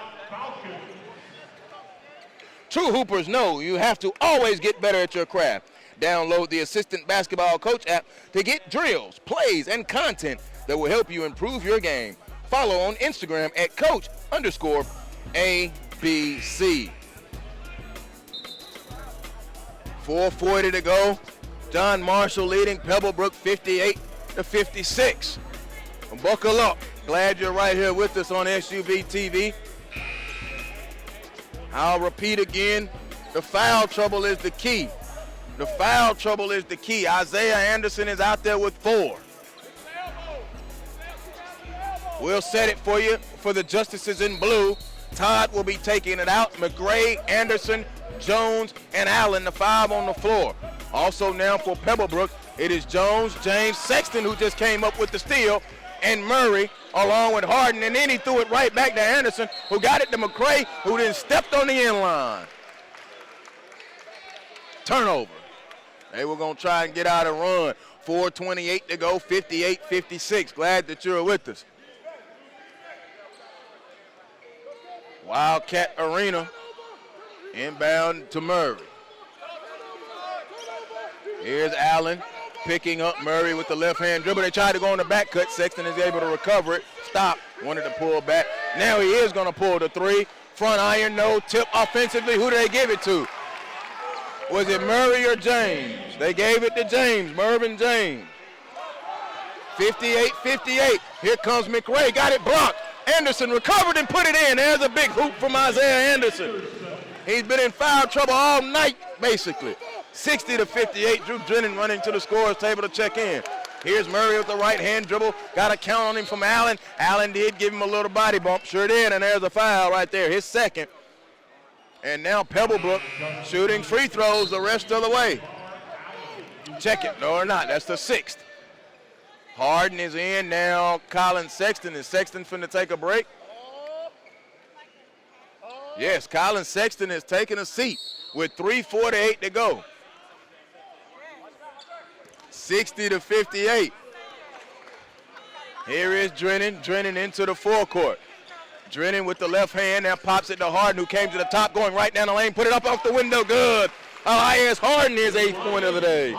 True hoopers know you have to always get better at your craft. Download the Assistant Basketball Coach app to get drills, plays, and content that will help you improve your game. Follow on Instagram at Coach_ABC. 4:40 to go. John Marshall leading Pebblebrook 58-56. Buckle up. Glad you're right here with us on SUVtv. I'll repeat again, the foul trouble is the key. The foul trouble is the key. Isaiah Anderson is out there with 4. We'll set it for you for the Justices in blue. Todd will be taking it out. McRae, Anderson, Jones, and Allen, the 5 on the floor. Also now for Pebblebrook, it is Jones, James, Sexton, who just came up with the steal, and Murray along with Harden, and then he threw it right back to Anderson, who got it to McRae, who then stepped on the end line. Turnover. They were going to try and get out and run. 4:28 to go, 58-56. Glad that you're with us. Wildcat Arena, inbound to Murray. Here's Allen. Picking up Murray with the left-hand dribble. They tried to go on the back cut. Sexton is able to recover it. Stop. Wanted to pull back. Now he is going to pull the 3. Front iron, no tip offensively. Who did they give it to? Was it Murray or James? They gave it to James, Mervyn James. 58-58. Here comes McRae. Got it blocked. Anderson recovered and put it in. There's a big hoop from Isaiah Anderson. He's been in foul trouble all night, basically. 60-58, Drew Drennan running to the scorer's table to check in. Here's Murray with the right-hand dribble. Got a count on him from Allen. Allen did give him a little body bump. Sure did, and there's a foul right there, his second. And now Pebblebrook shooting free throws the rest of the way. Check it, no or not, that's the 6th. Harden is in now. Colin Sexton. Is Sexton finna take a break? Yes, Colin Sexton is taking a seat with 3:48 to go. 60-58. Here is Drennan. Drennan into the forecourt. Drennan with the left hand. Now pops it to Harden, who came to the top, going right down the lane. Put it up off the window. Good. Elias Harden is 8th point of the day.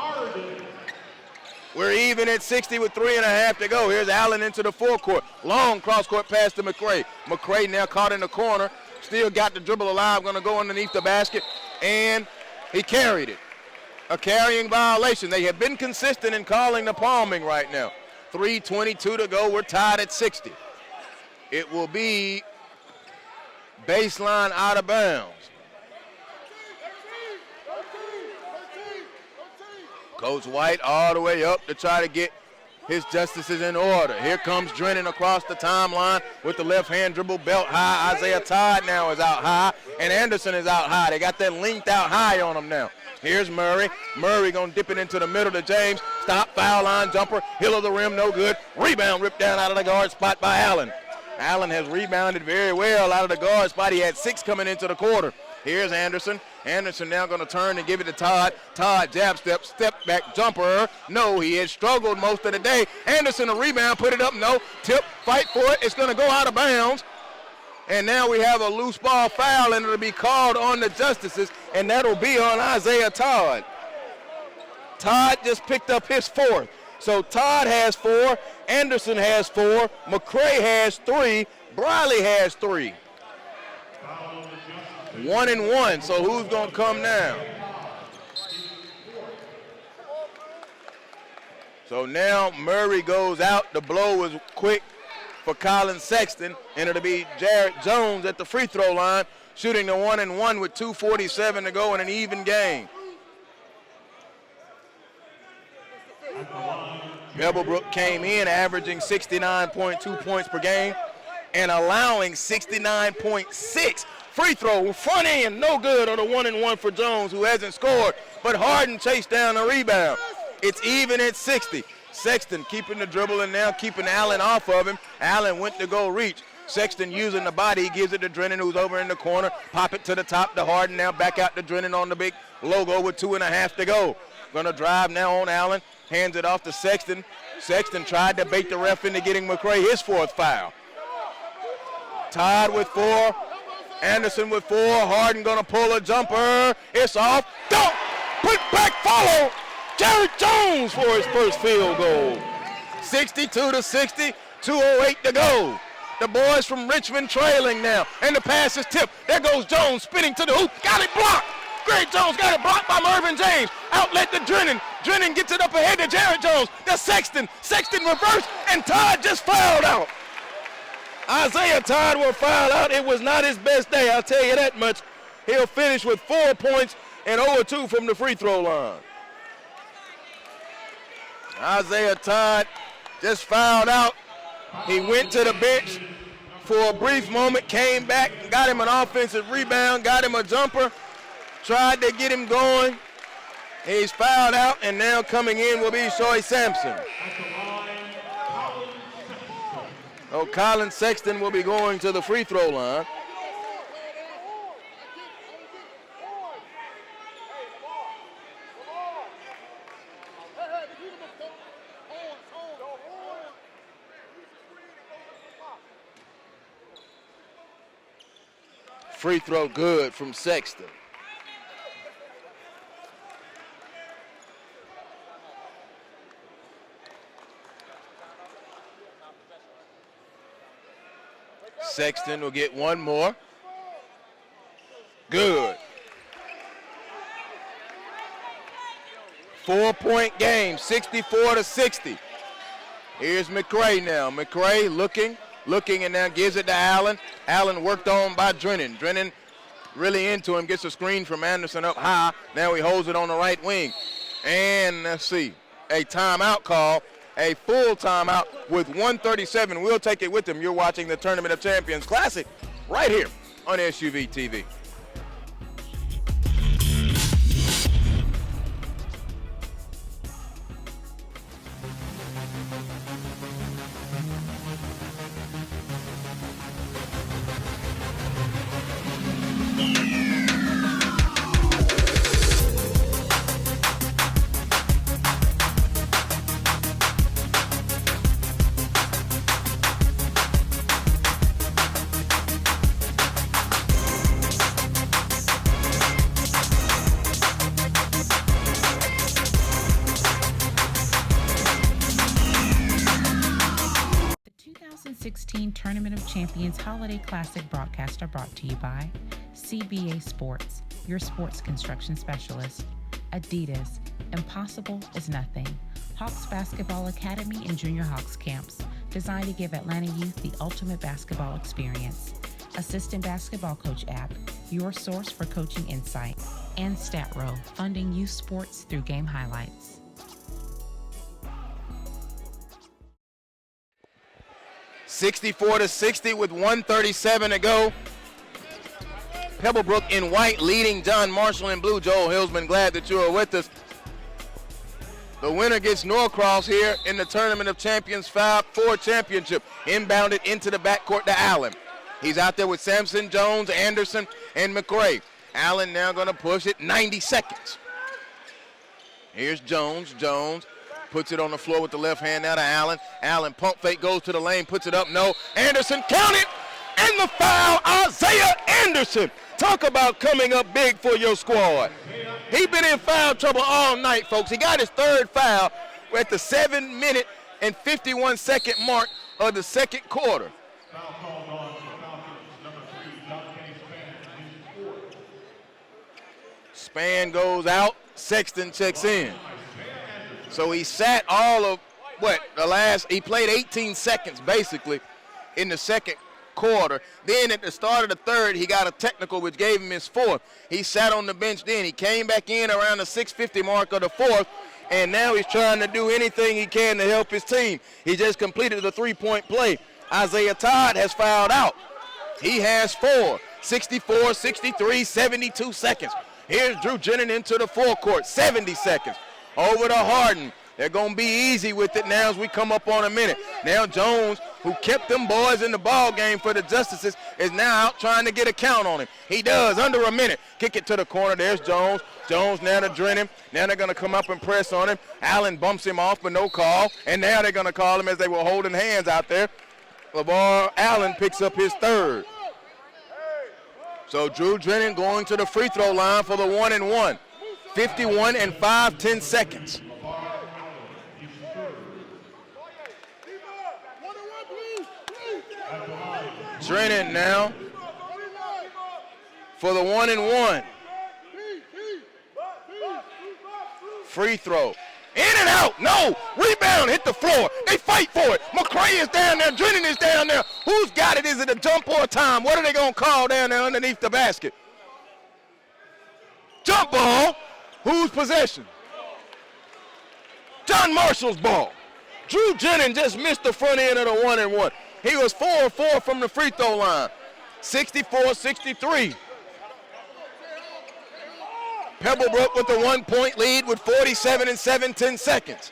We're even at 60 with 3.5 to go. Here's Allen into the forecourt. Long cross-court pass to McRae. McRae now caught in the corner. Still got the dribble alive. Going to go underneath the basket. And he carried it. A carrying violation. They have been consistent in calling the palming right now. 3:22 to go. We're tied at 60. It will be baseline out of bounds. Coach White all the way up to try to get His justice is in order. Here comes Drennan across the timeline with the left hand dribble belt high. Isaiah Todd now is out high, and Anderson is out high. They got that linked out high on him now. Here's Murray. Murray gonna dip it into the middle to James. Stop, foul line jumper, hill of the rim, no good. Rebound ripped down out of the guard spot by Allen. Allen has rebounded very well out of the guard spot. He had 6 coming into the quarter. Here's Anderson. Anderson now going to turn and give it to Todd. Todd, jab step, step back jumper. No, he had struggled most of the day. Anderson, a rebound, put it up, no. Tip, fight for it. It's going to go out of bounds. And now we have a loose ball foul, and it'll be called on the justices, and that'll be on Isaiah Todd. Todd just picked up his 4th. So Todd has 4, Anderson has 4, McCray has 3, Briley has 3. 1 and 1, so who's going to come now? So now Murray goes out. The blow was quick for Colin Sexton, and it'll be Jarrett Jones at the free throw line, shooting the 1 and 1 with 2:47 to go in an even game. Pebblebrook came in averaging 69.2 points per game and allowing 69.6. Free throw, front end, no good on the 1 and 1 for Jones, who hasn't scored, but Harden chased down the rebound. It's even at 60. Sexton keeping the dribble and now keeping Allen off of him. Allen went to go reach. Sexton using the body, he gives it to Drennan, who's over in the corner. Pop it to the top to Harden, now back out to Drennan on the big logo with 2.5 to go. Gonna drive now on Allen, hands it off to Sexton. Sexton tried to bait the ref into getting McCray his 4th foul. Todd with 4. Anderson with 4. Harden gonna pull a jumper. It's off. Dunk! Put back, follow. Jarrett Jones for his first field goal. 62-60. 2:08 to go. The boys from Richmond trailing now, and the pass is tipped. There goes Jones spinning to the hoop. Got it blocked. Greg Jones got it blocked by Mervyn James. Outlet to Drennan. Drennan gets it up ahead to Jarrett Jones. To Sexton. Sexton reverse, and Todd just fouled out. Isaiah Todd will foul out. It was not his best day, I'll tell you that much. He'll finish with 4 points and 0-2 from the free throw line. Isaiah Todd just fouled out. He went to the bench for a brief moment, came back, got him an offensive rebound, got him a jumper, tried to get him going. He's fouled out, and now coming in will be Shoy Sampson. Oh, Colin Sexton will be going to the free throw line. Free throw good from Sexton. Sexton will get 1 more. Good. 4-point game, 64-60. Here's McCray now. McCray looking, and now gives it to Allen. Allen worked on by Drennan. Drennan really into him, gets a screen from Anderson up high. Now he holds it on the right wing. And let's see, a timeout call. A full timeout with 1:37. We'll take it with them. You're watching the Tournament of Champions Classic right here on SUVtv. Tournament of Champions Holiday Classic broadcasts are brought to you by CBA Sports, your sports construction specialist, Adidas, Impossible is Nothing, Hawks Basketball Academy and Junior Hawks Camps, designed to give Atlanta youth the ultimate basketball experience, Assistant Basketball Coach app, your source for coaching insight, and StatRow, funding youth sports through game highlights. 64-60 with 1:37 to go. Pebblebrook in white leading John Marshall in blue. Joel Hillsman, glad that you are with us. The winner gets Norcross here in the Tournament of Champions 5-4 championship. Inbounded into the backcourt to Allen. He's out there with Sampson, Jones, Anderson, and McRae. Allen now going to push it 90 seconds. Here's Jones. Jones puts it on the floor with the left hand now to Allen. Allen pump fake, goes to the lane, puts it up, no. Anderson, count it, and the foul, Isaiah Anderson. Talk about coming up big for your squad. He's been in foul trouble all night, folks. He got his third foul. We're at the 7-minute and 51-second mark of the second quarter. Span goes out, Sexton checks in. So he sat all of, he played 18 seconds basically in the second quarter. Then at the start of the third, he got a technical which gave him his fourth. He sat on the bench then. He came back in around the 6:50 mark of the fourth, and now he's trying to do anything he can to help his team. He just completed the three-point play. Isaiah Todd has fouled out. He has 4. 64, 63, 72 seconds. Here's Drew Jennings into the forecourt, 70 seconds. Over to Harden. They're going to be easy with it now as we come up on a minute. Now Jones, who kept them boys in the ball game for the Justices, is now out trying to get a count on him. He does, under a minute. Kick it to the corner. There's Jones. Jones now to Drennan. Now they're going to come up and press on him. Allen bumps him off, but no call. And now they're going to call him as they were holding hands out there. LeVar Allen picks up his third. So Drew Drennan going to the free throw line for the 1-and-1. 51 and 5/10 seconds. Drennan now for the 1-and-1. Free throw. In and out. No. Rebound. Hit the floor. They fight for it. McRae is down there. Drennan is down there. Who's got it? Is it a jump or a time? What are they going to call down there underneath the basket? Jump ball. Whose possession? John Marshall's ball. Drew Jennings just missed the front end of the 1-and-1. He was 4 of 4 from the free throw line. 64-63. Pebblebrook with the 1-point lead with 47 and 7/10 seconds.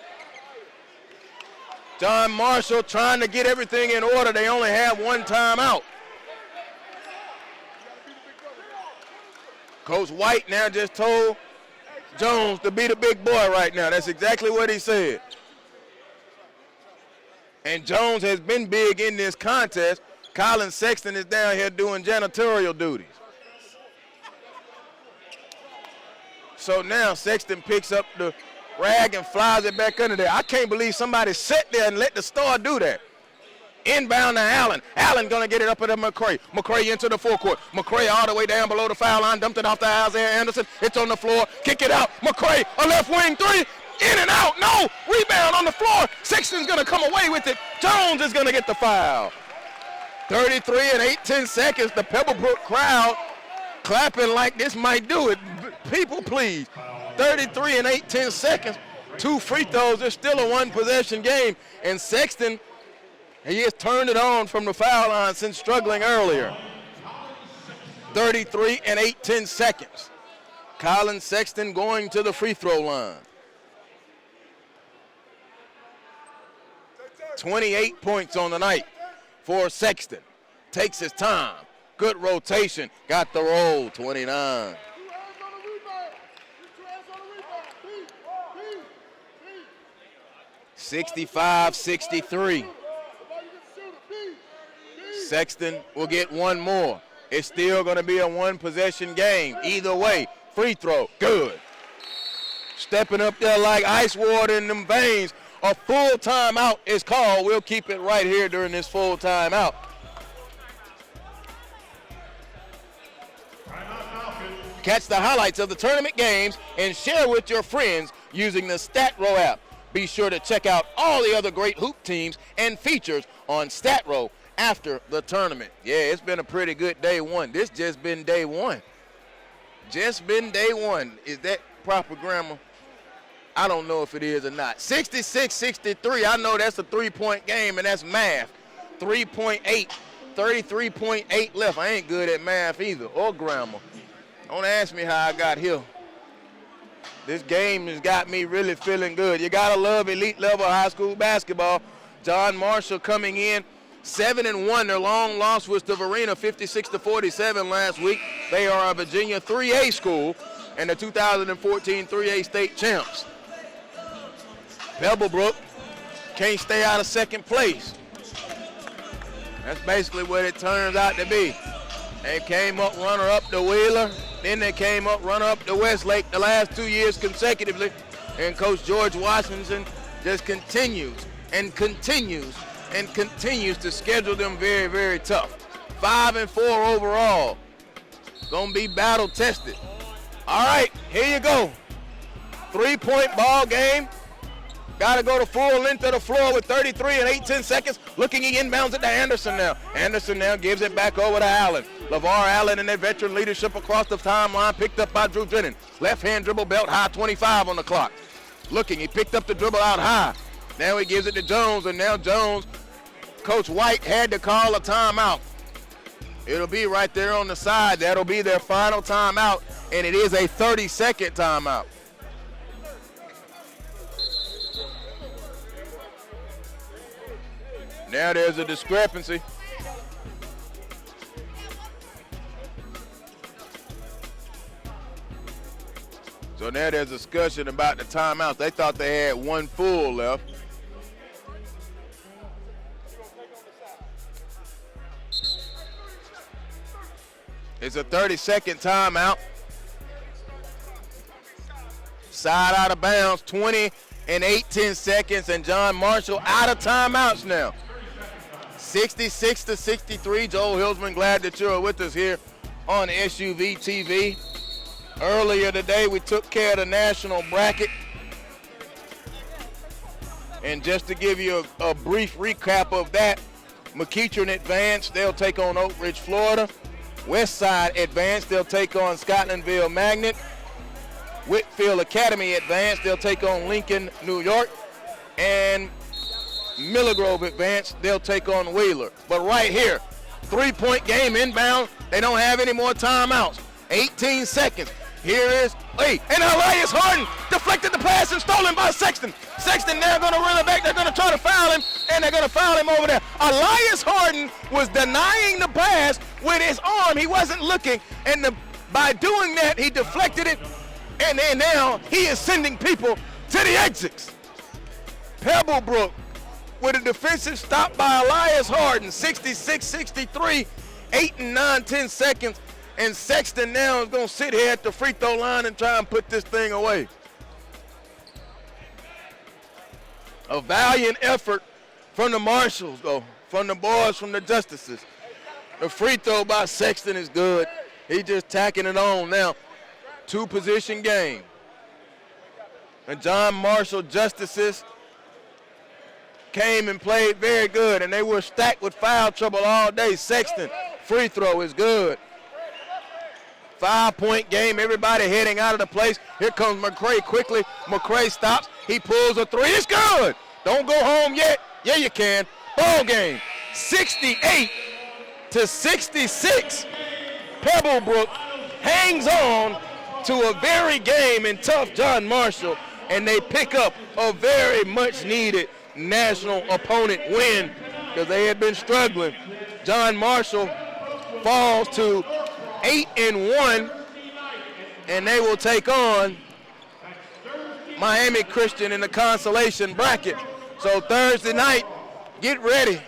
John Marshall trying to get everything in order. They only have one timeout. Coach White now just told Jones to be the big boy right now. That's exactly what he said. And Jones has been big in this contest. Colin Sexton is down here doing janitorial duties. So now Sexton picks up the rag and flies it back under there. I can't believe somebody sat there and let the star do that. Inbound to Allen. Allen going to get it up at McRae. McRae into the forecourt. McRae all the way down below the foul line. Dumped it off to Isaiah Anderson. It's on the floor. Kick it out. McRae, a left wing three. In and out. No. Rebound on the floor. Sexton's going to come away with it. Jones is going to get the foul. 33 and 8/10 seconds. The Pebblebrook crowd clapping like this might do it. People, please. 33 and 8/10 seconds. 2 free throws. There's still a 1-possession game. And Sexton, he has turned it on from the foul line since struggling earlier. 33 and 8/10 seconds. Colin Sexton going to the free throw line. 28 points on the night for Sexton. Takes his time. Good rotation. Got the roll. 29. (65-63). Sexton will get one more. It's still going to be a 1-possession game. Either way, free throw, good. Stepping up there like ice water in them veins. A full timeout is called. We'll keep it right here during this full timeout. Catch the highlights of the tournament games and share with your friends using the StatRow app. Be sure to check out all the other great hoop teams and features on StatRow after the tournament. Yeah, it's been a pretty good day one. This just been day one. Just been day one. Is that proper grammar? I don't know if it is or not. 66-63. I know that's a 3-point game, and that's math. 33.8 left. I ain't good at math either, or grammar. Don't ask me how I got here. This game has got me really feeling good. You gotta love elite level high school basketball. John Marshall coming in 7-1. Their long loss was to Varina 56-47 last week. They are a Virginia 3A school and the 2014 3A state champs. Pebblebrook can't stay out of second place. That's basically what it turns out to be. They came up runner-up to Wheeler, then they came up runner-up to Westlake the last 2 years consecutively, and Coach George Washington just continues and continues and continues to schedule them very, very tough. 5-4 overall. Gonna be battle tested. All right, here you go. 3-point ball game. Got to go to full length of the floor with 33 and 8/10 seconds. Looking, he inbounds it to Anderson now. Anderson now gives it back over to Allen. LeVar Allen and their veteran leadership across the timeline, picked up by Drew Drennan. Left-hand dribble, belt high, 25 on the clock. Looking, he picked up the dribble out high. Now he gives it to Jones, and now Jones, Coach White had to call a timeout. It'll be right there on the side. That'll be their final timeout, and it is a 30-second timeout. Now there's a discrepancy. So now there's a discussion about the timeouts. They thought they had one full left. It's a 30-second timeout. Side out of bounds, 20 and 8/10 seconds, and John Marshall out of timeouts now. 66-63. Joel Hilsman, glad that you're with us here on SUVtv. Earlier today, we took care of the national bracket. And just to give you a brief recap of that, McEachern advanced, they'll take on Oak Ridge, Florida. Westside advanced, they'll take on Scotlandville Magnet. Whitfield Academy advanced, they'll take on Lincoln, New York. And Miller Grove advanced, they'll take on Wheeler. But right here, 3-point game inbound. They don't have any more timeouts. 18 seconds. Here is, and Elias Harden deflected the pass and stolen by Sexton. Sexton now going to run it back. They're going to try to foul him, and they're going to foul him over there. Elias Harden was denying the pass with his arm. He wasn't looking, and by doing that, he deflected it, and then now he is sending people to the exits. Pebblebrook with a defensive stop by Elias Harden, 66-63, 8 and 9/10 seconds. And Sexton now is going to sit here at the free throw line and try and put this thing away. A valiant effort from the Marshals, though, from the boys, from the Justices. The free throw by Sexton is good. He's just tacking it on now. 2-position game. And John Marshall Justices came and played very good, and they were stacked with foul trouble all day. Sexton, free throw is good. 5-point game, everybody heading out of the place. Here comes McCray quickly. McCray stops. He pulls a three. It's good. Don't go home yet. Yeah, you can. Ball game, 68-66. Pebblebrook hangs on to a very game and tough John Marshall, and they pick up a very much needed national opponent win because they had been struggling. John Marshall falls to 8-1, and they will take on Miami Christian in the consolation bracket. So Thursday night, get ready.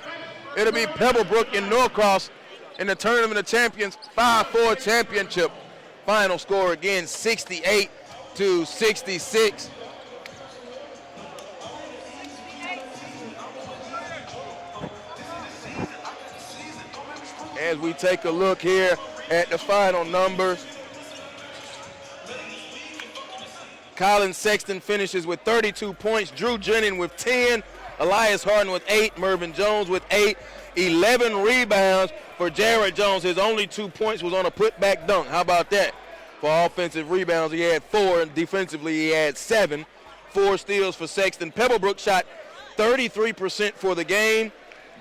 It'll be Pebblebrook and Norcross in the Tournament of Champions 5-4 championship. Final score again, 68-66. As we take a look here at the final numbers, Colin Sexton finishes with 32 points, Drew Drennan with 10, Elias Harden with 8, Mervyn Jones with 8, 11 rebounds for Jared Jones. His only 2 points was on a putback dunk. How about that? For offensive rebounds, he had 4, and defensively he had 7. 4 steals for Sexton. Pebblebrook shot 33% for the game,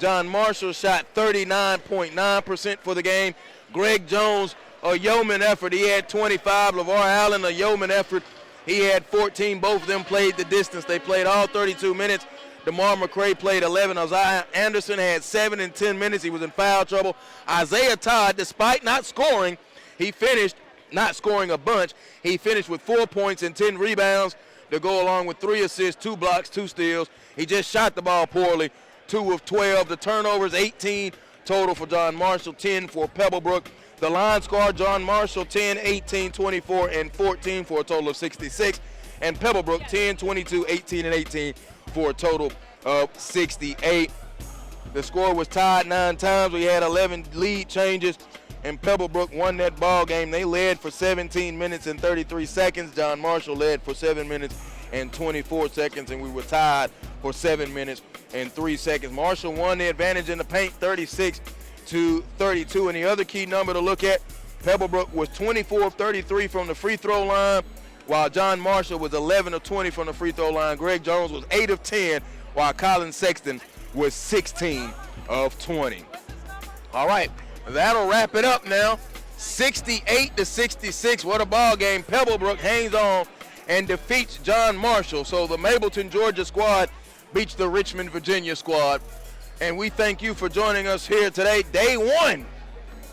John Marshall shot 39.9% for the game. Greg Jones, a yeoman effort. He had 25. LeVar Allen, a yeoman effort. He had 14. Both of them played the distance. They played all 32 minutes. DeMar McCray played 11. Isaiah Anderson had 7 in 10 minutes. He was in foul trouble. Isaiah Todd, despite not scoring, he finished not scoring a bunch. He finished with 4 points and 10 rebounds to go along with 3 assists, 2 blocks, 2 steals. He just shot the ball poorly, 2 of 12. The turnovers, 18 total for John Marshall, 10 for Pebblebrook. The line score, John Marshall 10, 18, 24, and 14 for a total of 66. And Pebblebrook 10, 22, 18, and 18 for a total of 68. The score was tied 9 times. We had 11 lead changes, and Pebblebrook won that ball game. They led for 17 minutes and 33 seconds. John Marshall led for 7 minutes and 24 seconds, and we were tied for 7 minutes and 3 seconds. Marshall won the advantage in the paint, 36-32. And the other key number to look at, Pebblebrook was 24 of 33 from the free throw line, while John Marshall was 11 of 20 from the free throw line. Greg Jones was 8 of 10, while Colin Sexton was 16 of 20. All right, that'll wrap it up now. 68-66, what a ball game. Pebblebrook hangs on and defeats John Marshall. So the Mableton, Georgia squad beats the Richmond, Virginia squad. And we thank you for joining us here today. Day 1,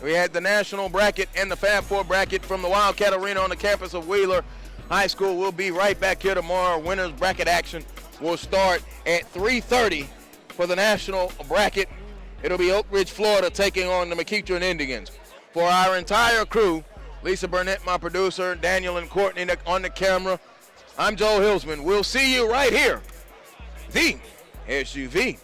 we had the national bracket and the Fab Four bracket from the Wildcat Arena on the campus of Wheeler High School. We'll be right back here tomorrow. Winners bracket action will start at 3:30 for the national bracket. It'll be Oak Ridge, Florida, taking on the McEachern Indians. For our entire crew, Lisa Burnett, my producer, Daniel and Courtney on the camera, I'm Joel Hilsman. We'll see you right here, the SUVtv.com.